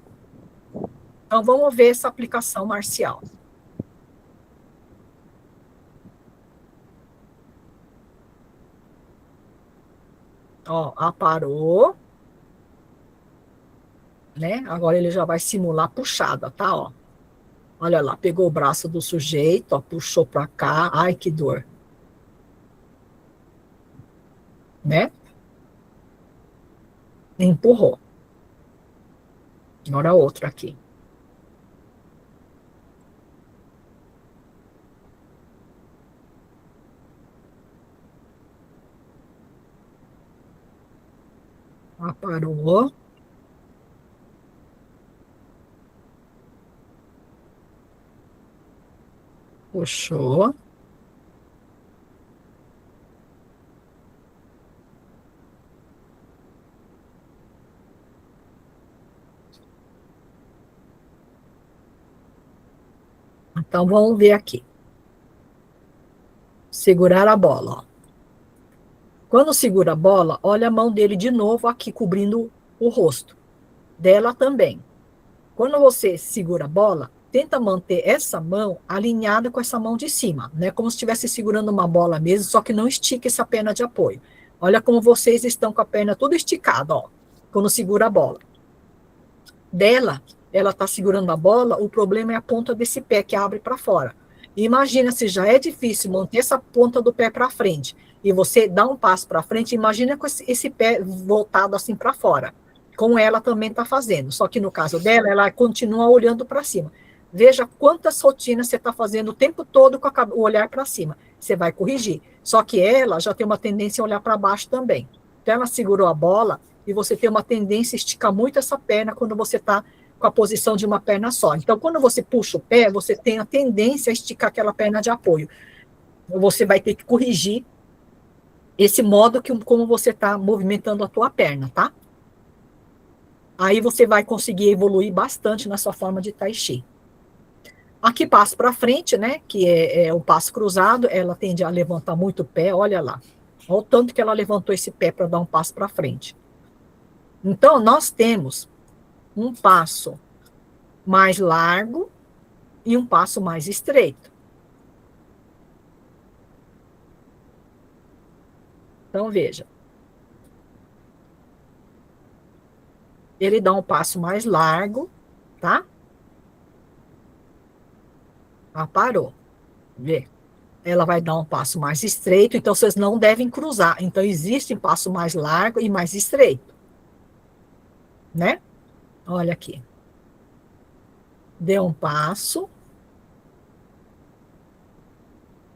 Então vamos ver essa aplicação marcial. Ó, aparou, né? Agora ele já vai simular puxada, tá? Ó. Olha lá, pegou o braço do sujeito, ó, puxou para cá. Ai, que dor. Né? Empurrou. Agora outra aqui. Aparou. Puxou. Então, vamos ver aqui. Segurar a bola, ó. Quando segura a bola, olha a mão dele de novo aqui, cobrindo o rosto. Dela também. Quando você segura a bola, tenta manter essa mão alinhada com essa mão de cima, né? Como se estivesse segurando uma bola mesmo, só que não estique essa perna de apoio. Olha como vocês estão com a perna toda esticada, ó, quando segura a bola. Dela, ela está segurando a bola, o problema é a ponta desse pé que abre para fora. Imagina se já é difícil manter essa ponta do pé para frente e você dá um passo para frente, imagina com esse pé voltado assim para fora, como ela também está fazendo. Só que no caso dela, ela continua olhando para cima. Veja quantas rotinas você está fazendo o tempo todo com o olhar para cima. Você vai corrigir. Só que ela já tem uma tendência a olhar para baixo também. Então, ela segurou a bola e você tem uma tendência a esticar muito essa perna quando você está com a posição de uma perna só. Então, quando você puxa o pé, você tem a tendência a esticar aquela perna de apoio. Você vai ter que corrigir esse modo como você está movimentando a tua perna, tá? Aí você vai conseguir evoluir bastante na sua forma de tai chi. Aqui, passo para frente, né, que é o passo cruzado, ela tende a levantar muito o pé, olha lá. Olha o tanto que ela levantou esse pé para dar um passo para frente. Então, nós temos um passo mais largo e um passo mais estreito. Então, veja. Ele dá um passo mais largo, tá? Ah, parou. Vê. Ela vai dar um passo mais estreito, então vocês não devem cruzar. Então, existe um passo mais largo e mais estreito. Né? Olha aqui. Deu um passo.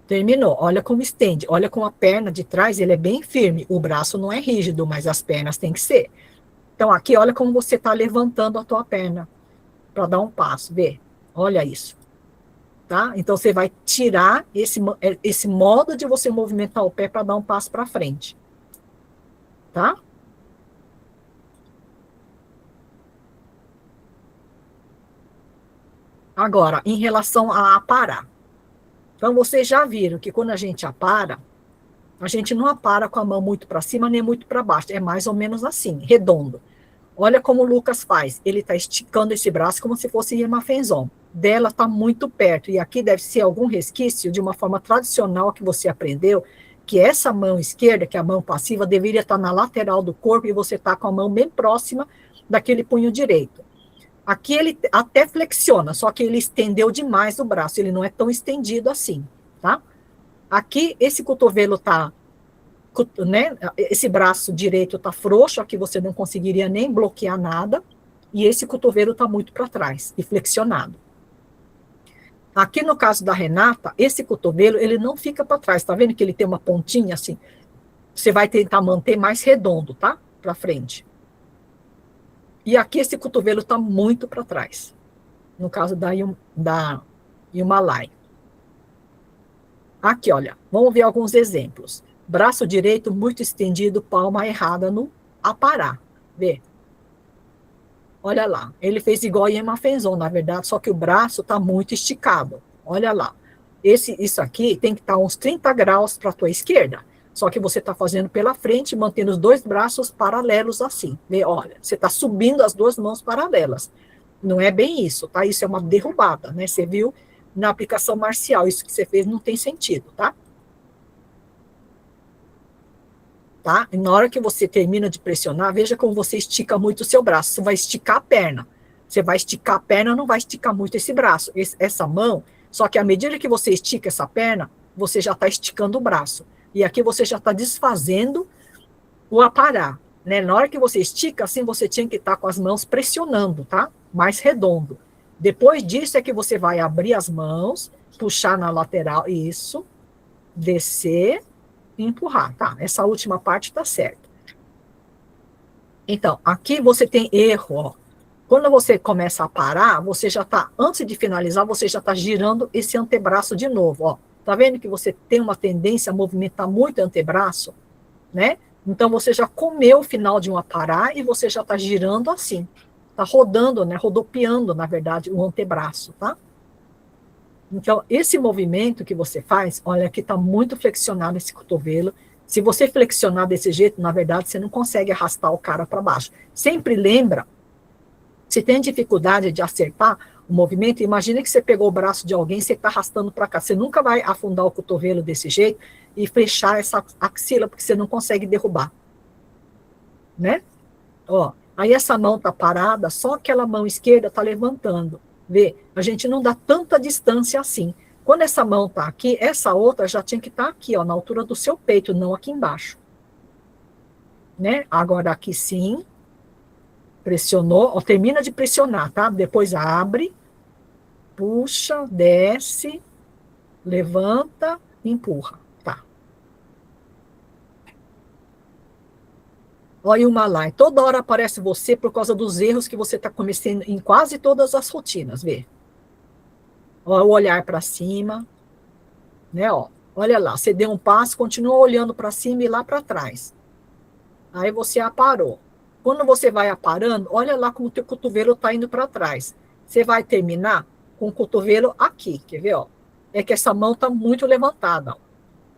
Terminou. Olha como estende. Olha como a perna de trás, ele é bem firme. O braço não é rígido, mas as pernas têm que ser. Então, aqui, olha como você está levantando a tua perna para dar um passo. Vê. Olha isso. Tá? Então, você vai tirar esse modo de você movimentar o pé para dar um passo para frente. Tá? Agora, em relação a aparar. Então, vocês já viram que quando a gente apara, a gente não apara com a mão muito para cima nem muito para baixo. É mais ou menos assim, redondo. Olha como o Lucas faz. Ele está esticando esse braço como se fosse hemafenzon. Dela está muito perto. E aqui deve ser algum resquício de uma forma tradicional que você aprendeu, que essa mão esquerda, que é a mão passiva, deveria estar na lateral do corpo e você está com a mão bem próxima daquele punho direito. Aqui ele até flexiona, só que ele estendeu demais o braço. Ele não é tão estendido assim, tá? Aqui, esse cotovelo está né, esse braço direito está frouxo, aqui você não conseguiria nem bloquear nada, e esse cotovelo está muito para trás e flexionado. Aqui no caso da Renata, esse cotovelo, ele não fica para trás, tá vendo que ele tem uma pontinha assim? Você vai tentar manter mais redondo, tá? Para frente. E aqui esse cotovelo está muito para trás, no caso da Yumalai. Aqui, olha, vamos ver alguns exemplos. Braço direito muito estendido, palma errada no apará. Vê? Olha lá, ele fez igual a Yema Fenzon, na verdade, só que o braço está muito esticado. Olha lá. Isso aqui tem que estar uns 30 graus para a tua esquerda. Só que você está fazendo pela frente, mantendo os dois braços paralelos assim. Vê? Olha, você está subindo as duas mãos paralelas. Não é bem isso, tá? Isso é uma derrubada, né? Você viu na aplicação marcial, isso que você fez não tem sentido, tá? Tá? E na hora que você termina de pressionar, veja como você estica muito o seu braço. Você vai esticar a perna. Você vai esticar a perna, não vai esticar muito esse braço, essa mão. Só que à medida que você estica essa perna, você já está esticando o braço. E aqui você já está desfazendo o apará, né? Na hora que você estica, assim, você tinha que estar com as mãos pressionando, tá? Mais redondo. Depois disso é que você vai abrir as mãos, puxar na lateral, isso, descer e empurrar, tá? Essa última parte tá certa. Então, aqui você tem erro, ó. Quando você começa a parar, você já tá, antes de finalizar, você já tá girando esse antebraço de novo, ó. Tá vendo que você tem uma tendência a movimentar muito o antebraço, né? Então, você já comeu o final de um apará e você já tá girando assim. Tá rodando, né? Rodopiando, na verdade, o antebraço, tá? Então, esse movimento que você faz, olha, aqui está muito flexionado esse cotovelo. Se você flexionar desse jeito, na verdade, você não consegue arrastar o cara para baixo. Sempre lembra, se tem dificuldade de acertar o movimento, imagina que você pegou o braço de alguém e você está arrastando para cá. Você nunca vai afundar o cotovelo desse jeito e fechar essa axila, porque você não consegue derrubar. Né? Ó, aí essa mão está parada, só aquela mão esquerda está levantando. Vê, a gente não dá tanta distância assim. Quando essa mão está aqui, essa outra já tinha que estar aqui, ó, na altura do seu peito, não aqui embaixo. Né? Agora aqui sim, pressionou, ó, termina de pressionar, tá? Depois abre, puxa, desce, levanta, empurra, tá? Olha o Malai, toda hora aparece você por causa dos erros que você está cometendo em quase todas as rotinas, vê? Ó, o olhar para cima, né, ó. Olha lá, você deu um passo, continua olhando para cima e lá para trás. Aí você aparou. Quando você vai aparando, olha lá como o teu cotovelo está indo para trás. Você vai terminar com o cotovelo aqui, quer ver, ó? É que essa mão está muito levantada, ó.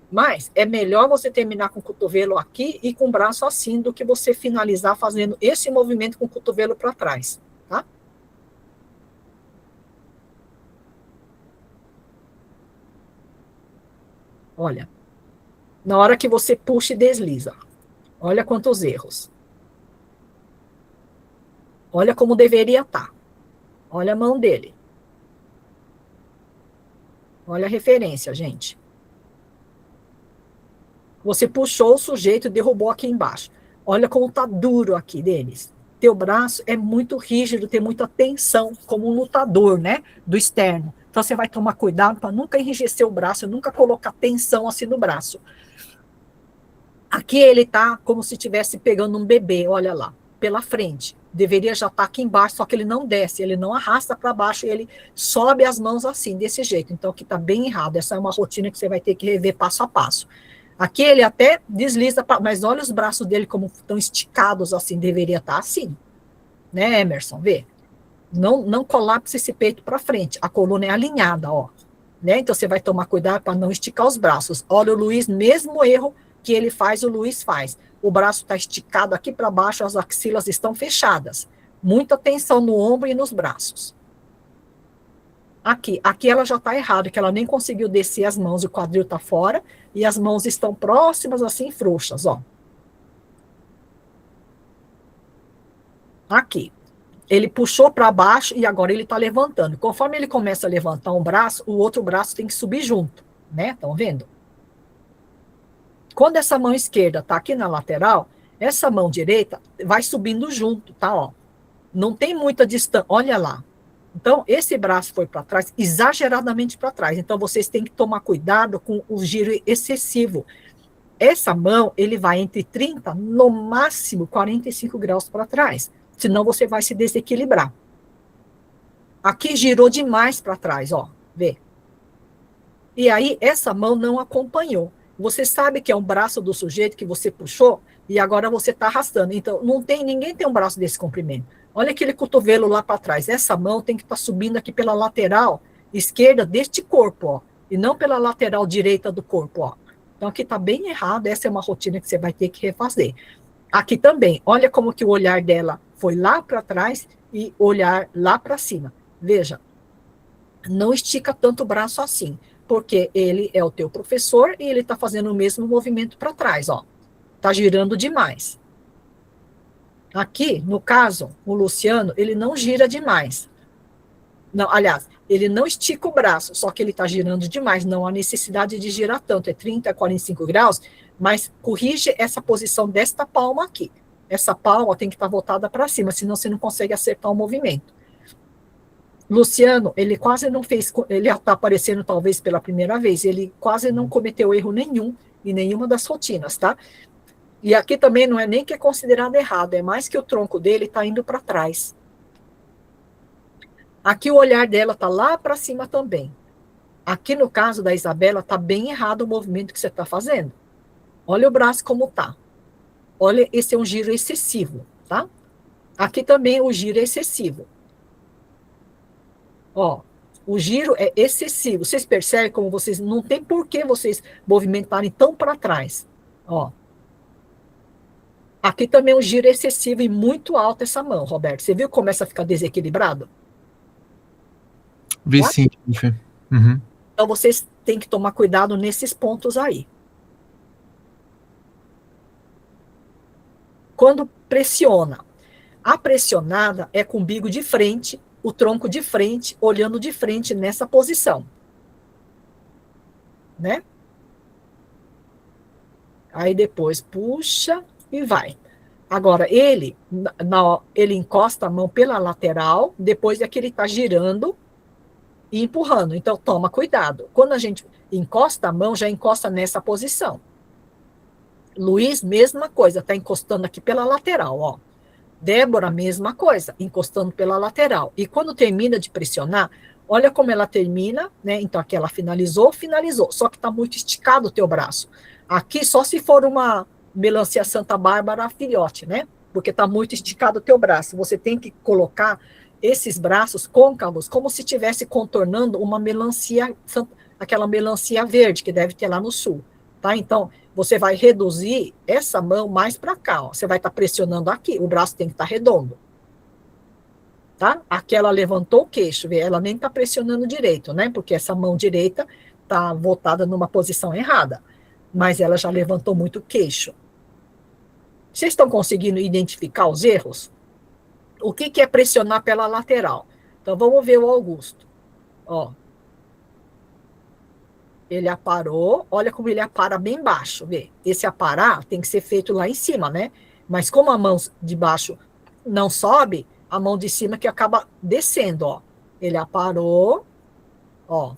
Mas é melhor você terminar com o cotovelo aqui e com o braço assim do que você finalizar fazendo esse movimento com o cotovelo para trás, tá? Olha, na hora que você puxa e desliza, olha quantos erros. Olha como deveria estar. Olha a mão dele. Olha a referência, gente. Você puxou o sujeito e derrubou aqui embaixo. Olha como tá duro aqui deles. Teu braço é muito rígido, tem muita tensão, como um lutador, né? Do externo. Então você vai tomar cuidado para nunca enrijecer o braço, nunca colocar tensão assim no braço. Aqui ele tá como se estivesse pegando um bebê, olha lá, pela frente. Deveria já estar aqui embaixo, só que ele não desce, ele não arrasta para baixo, ele sobe as mãos assim, desse jeito. Então aqui tá bem errado. Essa é uma rotina que você vai ter que rever passo a passo. Aqui ele até desliza, mas olha os braços dele como estão esticados assim, deveria estar assim. Né, Emerson? Vê. Não colapse esse peito para frente. A coluna é alinhada, ó. Né? Então você vai tomar cuidado para não esticar os braços. Olha o Luiz, mesmo erro que ele faz, o Luiz faz. O braço está esticado aqui para baixo, as axilas estão fechadas. Muita tensão no ombro e nos braços. Aqui ela já está errada, que ela nem conseguiu descer as mãos, o quadril está fora, e as mãos estão próximas, assim, frouxas, ó. Aqui. Ele puxou para baixo e agora ele está levantando. Conforme ele começa a levantar um braço, o outro braço tem que subir junto, né? Estão vendo? Quando essa mão esquerda está aqui na lateral, essa mão direita vai subindo junto, tá? Ó. Não tem muita distância. Olha lá. Então, esse braço foi para trás, exageradamente para trás. Então, vocês têm que tomar cuidado com o giro excessivo. Essa mão, ele vai entre 30, no máximo 45 graus para trás. Senão, você vai se desequilibrar. Aqui girou demais para trás, ó. Vê. E aí, essa mão não acompanhou. Você sabe que é um braço do sujeito que você puxou e agora você está arrastando. Então, ninguém tem um braço desse comprimento. Olha aquele cotovelo lá para trás. Essa mão tem que estar subindo aqui pela lateral esquerda deste corpo, ó. E não pela lateral direita do corpo, ó. Então, aqui está bem errado. Essa é uma rotina que você vai ter que refazer. Aqui também. Olha como que o olhar dela foi lá para trás e olhar lá para cima. Veja. Não estica tanto o braço assim, porque ele é o teu professor e ele está fazendo o mesmo movimento para trás, ó. Está girando demais. Aqui, no caso, o Luciano, ele não gira demais. Não, aliás, ele não estica o braço, só que ele está girando demais. Não há necessidade de girar tanto, é 30 a 45 graus, mas corrige essa posição desta palma aqui. Essa palma tem que estar voltada para cima, senão você não consegue acertar o movimento. Luciano, ele quase não fez, ele está aparecendo talvez pela primeira vez, ele quase não cometeu erro nenhum em nenhuma das rotinas, tá? E aqui também não é nem que é considerado errado, é mais que o tronco dele está indo para trás. Aqui o olhar dela está lá para cima também. Aqui no caso da Isabela, está bem errado o movimento que você está fazendo. Olha o braço como está. Olha, esse é um giro excessivo, tá? Aqui também o giro é excessivo. Ó, o giro é excessivo. Vocês percebem como vocês não tem por que vocês movimentarem tão para trás. Ó. Aqui também é um giro excessivo e muito alto essa mão, Roberto. Você viu como começa a ficar desequilibrado? Vi Tá? sim, Jennifer. Uhum. Então vocês têm que tomar cuidado nesses pontos aí. Quando pressiona, a pressionada é com o umbigo de frente, o tronco de frente, olhando de frente nessa posição. Né? Aí depois puxa e vai. Agora, ele encosta a mão pela lateral, depois é que ele está girando e empurrando. Então, toma cuidado. Quando a gente encosta a mão, já encosta nessa posição. Luiz, mesma coisa, está encostando aqui pela lateral, ó. Débora, mesma coisa, encostando pela lateral. E quando termina de pressionar, olha como ela termina, né? Então, aqui ela finalizou. Só que está muito esticado o teu braço. Aqui, só se for uma melancia Santa Bárbara filhote, né? Porque está muito esticado o teu braço. Você tem que colocar esses braços côncavos como se estivesse contornando uma melancia, aquela melancia verde que deve ter lá no sul, tá? Então, você vai reduzir essa mão mais para cá, ó. Você vai estar pressionando aqui, o braço tem que estar redondo. Tá? Aqui ela levantou o queixo, ela nem está pressionando direito, né? Porque essa mão direita está voltada numa posição errada. Mas ela já levantou muito o queixo. Vocês estão conseguindo identificar os erros? O que é pressionar pela lateral? Então, vamos ver o Augusto. Ó. Ele aparou, olha como ele apara bem baixo, vê? Esse aparar tem que ser feito lá em cima, né? Mas como a mão de baixo não sobe, a mão de cima que acaba descendo, ó. Ele aparou, ó.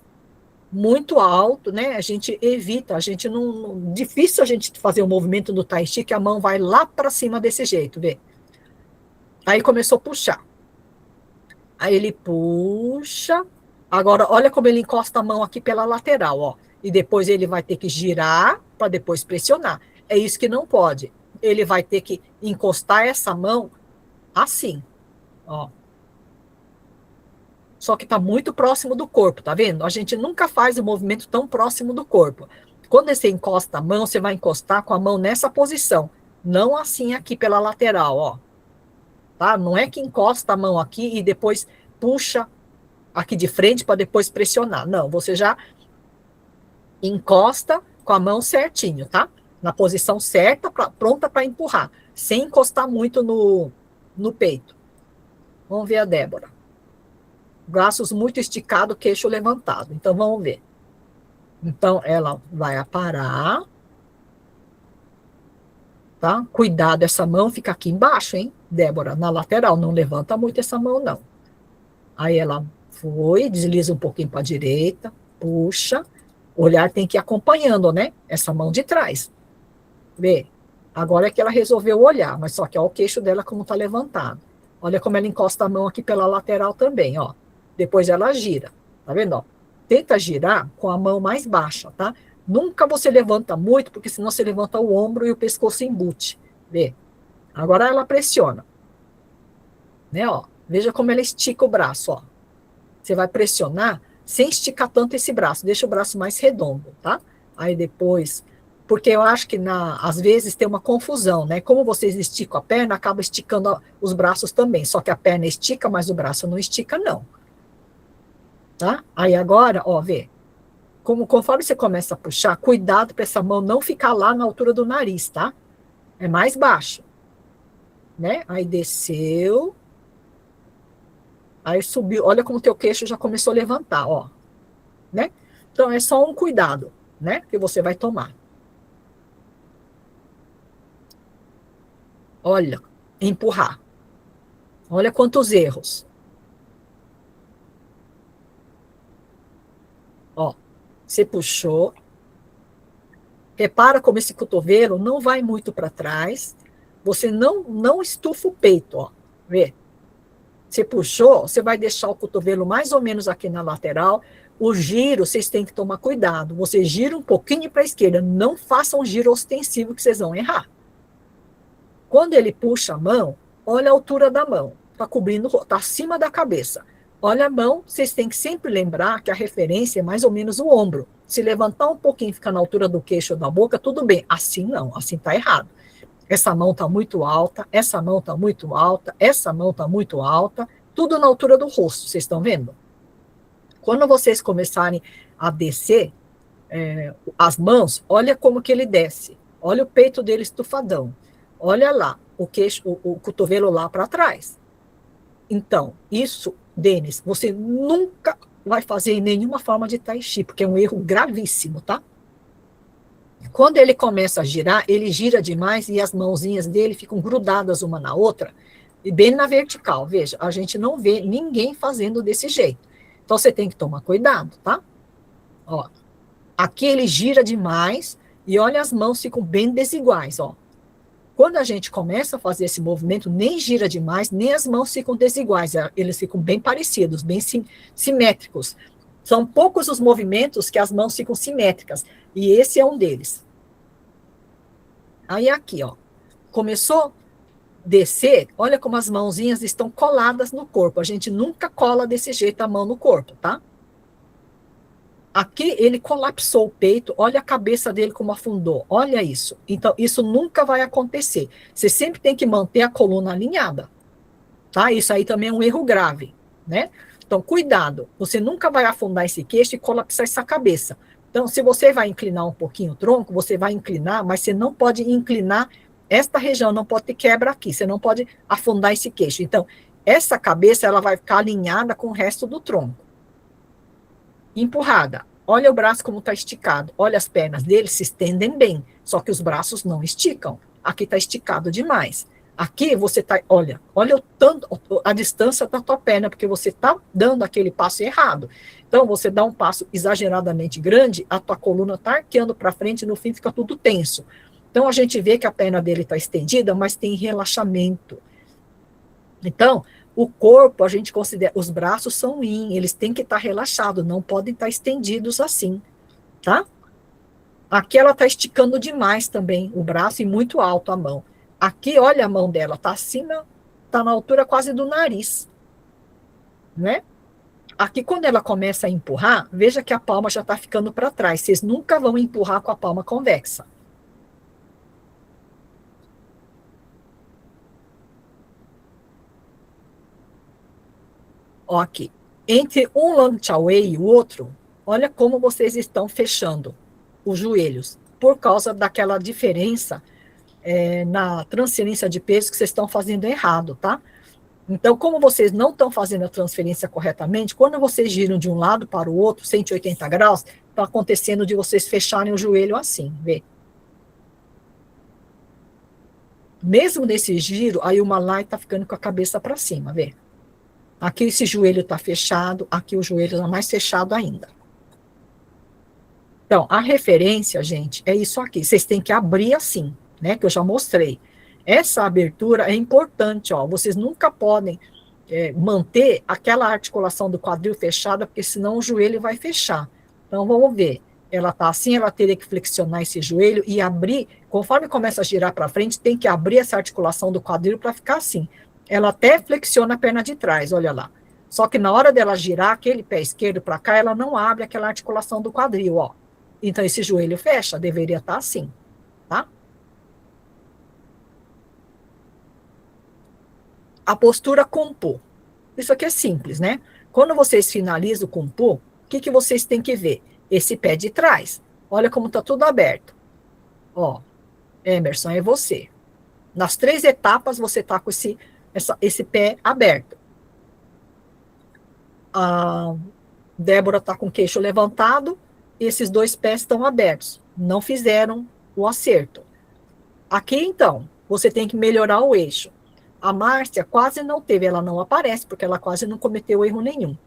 Muito alto, né? A gente evita, a gente não... Difícil a gente fazer o movimento do Tai Chi, que a mão vai lá para cima desse jeito, vê? Aí começou a puxar. Aí ele puxa. Agora, olha como ele encosta a mão aqui pela lateral, ó. E depois ele vai ter que girar para depois pressionar. É isso que não pode. Ele vai ter que encostar essa mão assim, ó. Só que está muito próximo do corpo, tá vendo? A gente nunca faz o movimento tão próximo do corpo. Quando você encosta a mão, você vai encostar com a mão nessa posição. Não assim aqui pela lateral, ó. Tá? Não é que encosta a mão aqui e depois puxa aqui de frente para depois pressionar. Não, você já encosta com a mão certinho, tá? Na posição certa, pronta para empurrar, sem encostar muito no peito. Vamos ver a Débora. Braços muito esticados, queixo levantado. Então, vamos ver. Então, ela vai aparar. tá? Cuidado, essa mão fica aqui embaixo, hein, Débora, na lateral, não levanta muito essa mão, não. Aí ela foi, desliza um pouquinho para a direita, puxa, o olhar tem que ir acompanhando, né, essa mão de trás. Vê, agora é que ela resolveu olhar, mas só que ó, o queixo dela como está levantado. Olha como ela encosta a mão aqui pela lateral também, ó. Depois ela gira, tá vendo, ó? Tenta girar com a mão mais baixa, tá? Nunca você levanta muito, porque senão você levanta o ombro e o pescoço embute. Vê? Agora ela pressiona, né, ó. Veja como ela estica o braço, ó. Você vai pressionar sem esticar tanto esse braço, deixa o braço mais redondo, tá? Aí depois, porque eu acho que às vezes tem uma confusão, né? Como vocês esticam a perna, acaba esticando os braços também, só que a perna estica, mas o braço não estica, não. Tá? Aí agora, ó, vê, conforme você começa a puxar, cuidado para essa mão não ficar lá na altura do nariz, tá? É mais baixo, né? Aí desceu, aí subiu, olha como o teu queixo já começou a levantar, ó, né? Então é só um cuidado, né, que você vai tomar. Olha, empurrar. Olha quantos erros. Ó, você puxou. Repara como esse cotovelo não vai muito para trás. Você não estufa o peito, ó. Vê? Você puxou, você vai deixar o cotovelo mais ou menos aqui na lateral. O giro, vocês têm que tomar cuidado. Você gira um pouquinho para a esquerda. Não façam um giro ostensivo que vocês vão errar. Quando ele puxa a mão, olha a altura da mão. Está cobrindo, está acima da cabeça. Olha a mão, vocês têm que sempre lembrar que a referência é mais ou menos o ombro. Se levantar um pouquinho e ficar na altura do queixo ou da boca, tudo bem. Assim não, assim está errado. Essa mão está muito alta, essa mão está muito alta, essa mão está muito alta, tudo na altura do rosto, vocês estão vendo? Quando vocês começarem a descer as mãos, olha como que ele desce. Olha o peito dele estufadão. Olha lá, o queixo, o cotovelo lá para trás. Então, isso, Denis, você nunca vai fazer em nenhuma forma de tai chi, porque é um erro gravíssimo, tá? Quando ele começa a girar, ele gira demais e as mãozinhas dele ficam grudadas uma na outra, e bem na vertical. Veja, a gente não vê ninguém fazendo desse jeito. Então, você tem que tomar cuidado, tá? Ó, aqui ele gira demais e olha, as mãos ficam bem desiguais, ó. Quando a gente começa a fazer esse movimento, nem gira demais, nem as mãos ficam desiguais, eles ficam bem parecidos, bem simétricos. São poucos os movimentos que as mãos ficam simétricas, e esse é um deles. Aí aqui, ó, começou a descer, olha como as mãozinhas estão coladas no corpo. A gente nunca cola desse jeito a mão no corpo, tá? Aqui ele colapsou o peito, olha a cabeça dele como afundou, olha isso. Então, isso nunca vai acontecer. Você sempre tem que manter a coluna alinhada, tá? Isso aí também é um erro grave, né? Então, cuidado, você nunca vai afundar esse queixo e colapsar essa cabeça. Então, se você vai inclinar um pouquinho o tronco, você vai inclinar, mas você não pode inclinar esta região, não pode ter quebra aqui, você não pode afundar esse queixo. Então, essa cabeça, ela vai ficar alinhada com o resto do tronco. Empurrada. Olha o braço como está esticado. Olha as pernas dele se estendem bem, só que os braços não esticam. Aqui está esticado demais. Aqui você está, olha o tanto, a distância da tua perna, porque você está dando aquele passo errado. Então, você dá um passo exageradamente grande, a tua coluna está arqueando para frente e no fim fica tudo tenso. Então, a gente vê que a perna dele está estendida, mas tem relaxamento. Então, o corpo, a gente considera, os braços são yin, eles têm que estar relaxados, não podem estar estendidos assim, tá? Aqui ela está esticando demais também o braço e muito alto a mão. Aqui, olha a mão dela, está acima, está na altura quase do nariz, né? Aqui, quando ela começa a empurrar, veja que a palma já está ficando para trás. Vocês nunca vão empurrar com a palma convexa. Ó, aqui. Entre um Lang Chao Wei e o outro, olha como vocês estão fechando os joelhos, por causa daquela diferença na transferência de peso que vocês estão fazendo errado, tá? Então, como vocês não estão fazendo a transferência corretamente, quando vocês giram de um lado para o outro, 180 graus, está acontecendo de vocês fecharem o joelho assim, vê? Mesmo nesse giro, aí o Malai está ficando com a cabeça para cima, vê? Aqui esse joelho está fechado, aqui o joelho está mais fechado ainda. Então, a referência, gente, é isso aqui. Vocês têm que abrir assim, né? Que eu já mostrei. Essa abertura é importante, ó. Vocês nunca podem manter aquela articulação do quadril fechada, porque senão o joelho vai fechar. Então, vamos ver. Ela tá assim, ela teria que flexionar esse joelho e abrir. Conforme começa a girar para frente, tem que abrir essa articulação do quadril para ficar assim. Ela até flexiona a perna de trás, olha lá. Só que na hora dela girar aquele pé esquerdo para cá, ela não abre aquela articulação do quadril, ó. Então, esse joelho fecha, deveria estar assim, tá? A postura Kumpo. Isso aqui é simples, né? Quando vocês finalizam o Kumpo, o que vocês têm que ver? Esse pé de trás. Olha como está tudo aberto. Ó, Emerson, é você. Nas 3 etapas, você está com esse pé aberto. A Débora está com o queixo levantado, e esses 2 pés estão abertos. Não fizeram o acerto. Aqui, então, você tem que melhorar o eixo. A Márcia quase não teve, ela não aparece, porque ela quase não cometeu erro nenhum.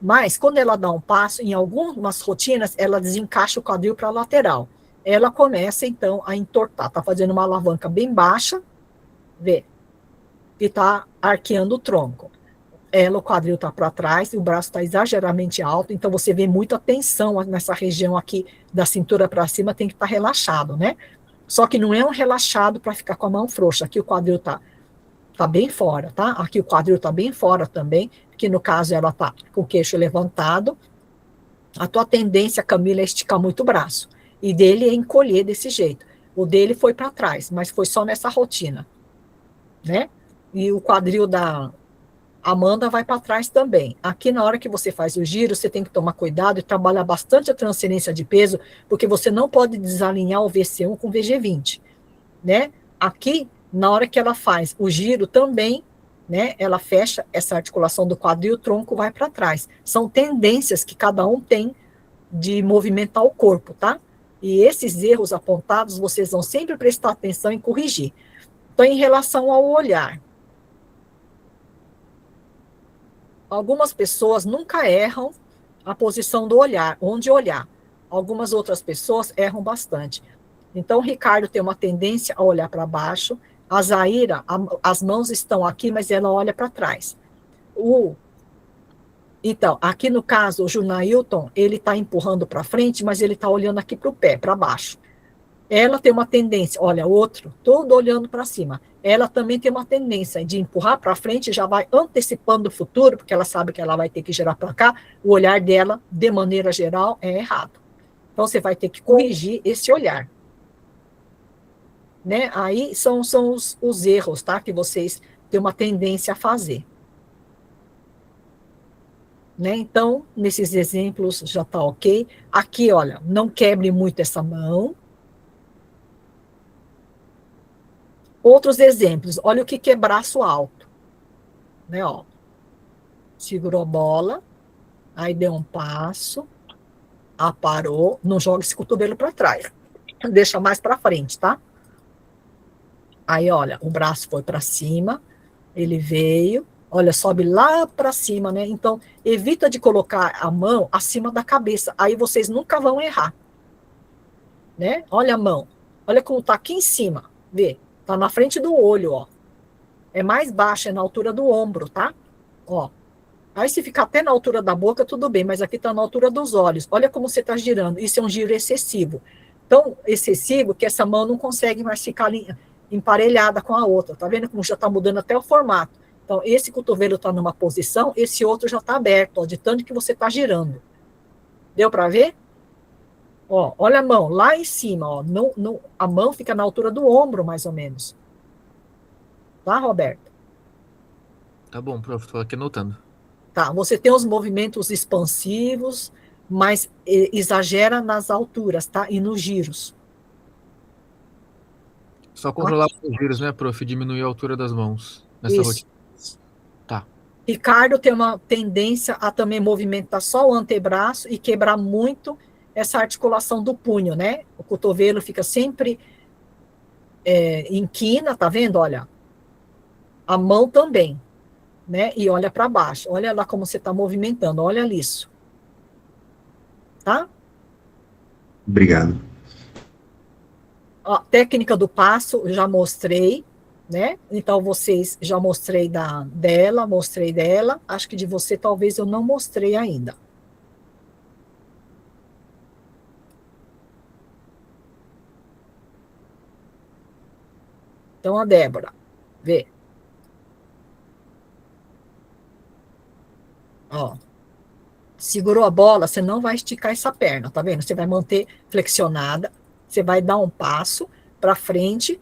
Mas, quando ela dá um passo, em algumas rotinas, ela desencaixa o quadril para a lateral. Ela começa, então, a entortar. Está fazendo uma alavanca bem baixa, vê? E está arqueando o tronco. O quadril está para trás, e o braço está exageradamente alto, então você vê muita tensão nessa região aqui da cintura para cima, tem que estar relaxado, né? Só que não é um relaxado para ficar com a mão frouxa. Aqui o quadril está bem fora, tá? Aqui o quadril está bem fora também, que no caso ela está com o queixo levantado. A tua tendência, Camila, é esticar muito o braço. E dele é encolher desse jeito. O dele foi para trás, mas foi só nessa rotina, né? E o quadril da Amanda vai para trás também. Aqui, na hora que você faz o giro, você tem que tomar cuidado e trabalhar bastante a transferência de peso, porque você não pode desalinhar o VC1 com o VG20, né? Aqui, na hora que ela faz o giro também, né, ela fecha essa articulação do quadril, o tronco vai para trás. São tendências que cada um tem de movimentar o corpo, tá? E esses erros apontados, vocês vão sempre prestar atenção e corrigir. Então, em relação ao olhar, algumas pessoas nunca erram a posição do olhar, onde olhar. Algumas outras pessoas erram bastante. Então, o Ricardo tem uma tendência a olhar para baixo. A Zaira, as mãos estão aqui, mas ela olha para trás. Então, aqui no caso, o Junailton, ele está empurrando para frente, mas ele está olhando aqui para o pé, para baixo. Ela tem uma tendência, olha, outro, todo olhando para cima. Ela também tem uma tendência de empurrar para frente, já vai antecipando o futuro, porque ela sabe que ela vai ter que girar para cá. O olhar dela, de maneira geral, é errado. Então, você vai ter que corrigir esse olhar. Né? Aí são os erros, tá? Que vocês têm uma tendência a fazer. Né? Então, nesses exemplos já está ok. Aqui, olha, não quebre muito essa mão. Outros exemplos, olha o que é braço alto. Né, ó. Segurou a bola, aí deu um passo, aparou, não joga esse cotovelo para trás. Deixa mais para frente, tá? Aí, olha, o braço foi para cima, ele veio, olha, sobe lá para cima, né? Então, evita de colocar a mão acima da cabeça, aí vocês nunca vão errar. Né? Olha a mão, olha como tá aqui em cima, vê? Tá na frente do olho, ó. É mais baixa, é na altura do ombro, tá? Ó. Aí se ficar até na altura da boca, tudo bem, mas aqui tá na altura dos olhos. Olha como você tá girando, isso é um giro excessivo. Tão excessivo que essa mão não consegue mais ficar emparelhada com a outra, tá vendo como já tá mudando até o formato? Então, esse cotovelo tá numa posição, esse outro já tá aberto, ó, de tanto que você tá girando. Deu para ver? Ó, olha a mão, lá em cima, ó, a mão fica na altura do ombro, mais ou menos. Tá, Roberto? Tá bom, prof, tô aqui anotando. Tá, você tem os movimentos expansivos, mas exagera nas alturas, tá? E nos giros. Só controlar os giros, né, prof? Diminuir a altura das mãos nessa Isso. rotina. Tá. Ricardo tem uma tendência a também movimentar só o antebraço e quebrar muito essa articulação do punho, né? O cotovelo fica sempre inquina, tá vendo? Olha, a mão também, né? E olha para baixo. Olha lá como você está movimentando. Olha isso. Tá? Obrigado. A técnica do passo, eu já mostrei, né? Então, vocês, já mostrei dela, mostrei dela. Acho que de você, talvez, eu não mostrei ainda. Então, a Débora, vê. Ó. Segurou a bola, você não vai esticar essa perna, tá vendo? Você vai manter flexionada, você vai dar um passo para frente,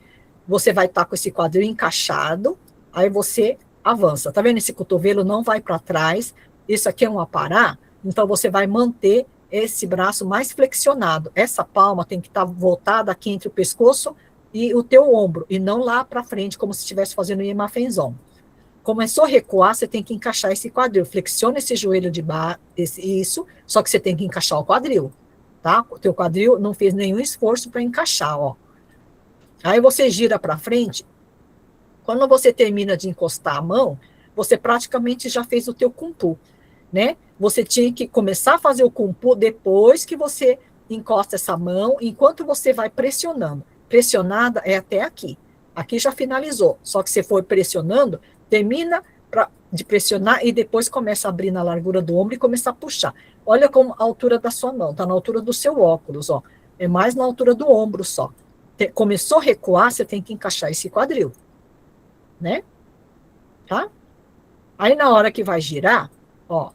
você vai estar com esse quadril encaixado, aí você avança, tá vendo? Esse cotovelo não vai para trás, isso aqui é um aparar, então você vai manter esse braço mais flexionado. Essa palma tem que estar voltada aqui entre o pescoço e o teu ombro, e não lá para frente, como se estivesse fazendo Yemafenzon. Começou a recuar, você tem que encaixar esse quadril. Flexiona esse joelho de baixo, isso, só que você tem que encaixar o quadril, tá? O teu quadril não fez nenhum esforço para encaixar, ó. Aí você gira para frente. Quando você termina de encostar a mão, você praticamente já fez o teu kumpu, né? Você tinha que começar a fazer o kumpu depois que você encosta essa mão, enquanto você vai pressionando. Pressionada é até aqui. Aqui já finalizou, só que você foi pressionando, termina de pressionar e depois começa a abrir na largura do ombro e começa a puxar. Olha como a altura da sua mão, tá na altura do seu óculos, ó. É mais na altura do ombro só. Começou a recuar, você tem que encaixar esse quadril, né? Tá? Aí na hora que vai girar, ó,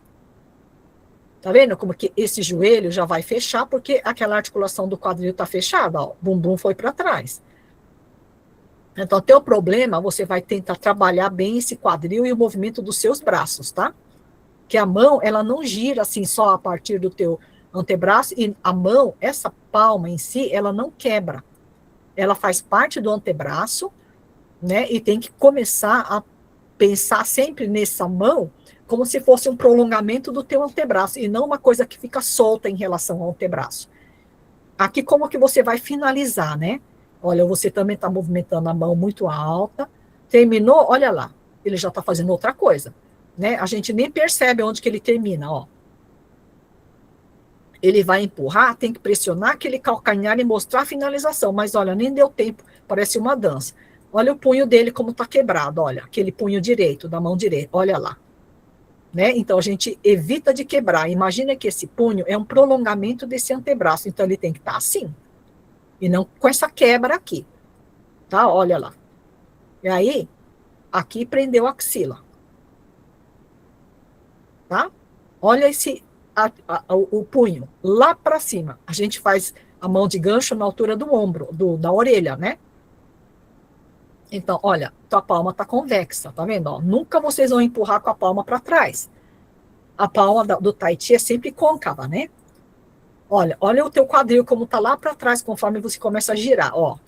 tá vendo como que esse joelho já vai fechar, porque aquela articulação do quadril tá fechada, ó, o bumbum foi para trás. Então, teu problema, você vai tentar trabalhar bem esse quadril e o movimento dos seus braços, tá? Que a mão, ela não gira assim só a partir do teu antebraço, e a mão, essa palma em si, ela não quebra. Ela faz parte do antebraço, né? E tem que começar a pensar sempre nessa mão como se fosse um prolongamento do teu antebraço, e não uma coisa que fica solta em relação ao antebraço. Aqui, como que você vai finalizar, né? Olha, você também está movimentando a mão muito alta. Terminou, olha lá, ele já está fazendo outra coisa, né? A gente nem percebe onde que ele termina, ó. Ele vai empurrar, tem que pressionar aquele calcanhar e mostrar a finalização, mas olha, nem deu tempo, parece uma dança. Olha o punho dele como está quebrado, olha, aquele punho direito, da mão direita, olha lá. Né? Então, a gente evita de quebrar. Imagina que esse punho é um prolongamento desse antebraço, então ele tem que estar assim, e não com essa quebra aqui, tá? Olha lá. E aí, aqui prendeu a axila, tá? Olha o punho, lá para cima. A gente faz a mão de gancho na altura do ombro, da orelha, né? Então, olha, tua palma tá convexa, tá vendo? Ó, nunca vocês vão empurrar com a palma para trás. A palma do Tai Chi é sempre côncava, né? Olha o teu quadril como tá lá para trás, conforme você começa a girar, ó.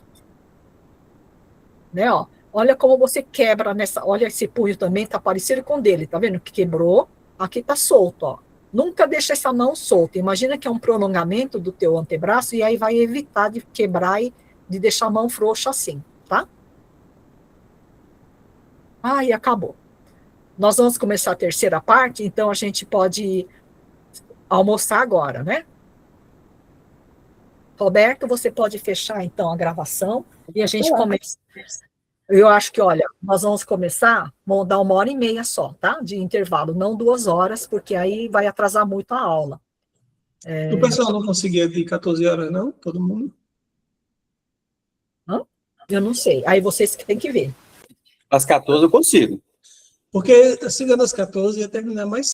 Né, ó. Olha como você quebra nessa, olha esse punho também, tá parecido com o dele, tá vendo? Que quebrou, aqui tá solto, ó. Nunca deixa essa mão solta, imagina que é um prolongamento do teu antebraço, e aí vai evitar de quebrar e de deixar a mão frouxa assim, tá? E acabou. Nós vamos começar a terceira parte, então a gente pode almoçar agora, né? Roberto, você pode fechar, então, a gravação e a gente começa. Eu acho que, olha, nós vamos começar, vamos dar 1h30 só, tá? De intervalo, não 2 horas, porque aí vai atrasar muito a aula. O pessoal não conseguia de 14 horas, não? Todo mundo? Eu não sei. Aí vocês que têm que ver. Às 14 eu consigo. Porque, chegando às 14, ia terminar mais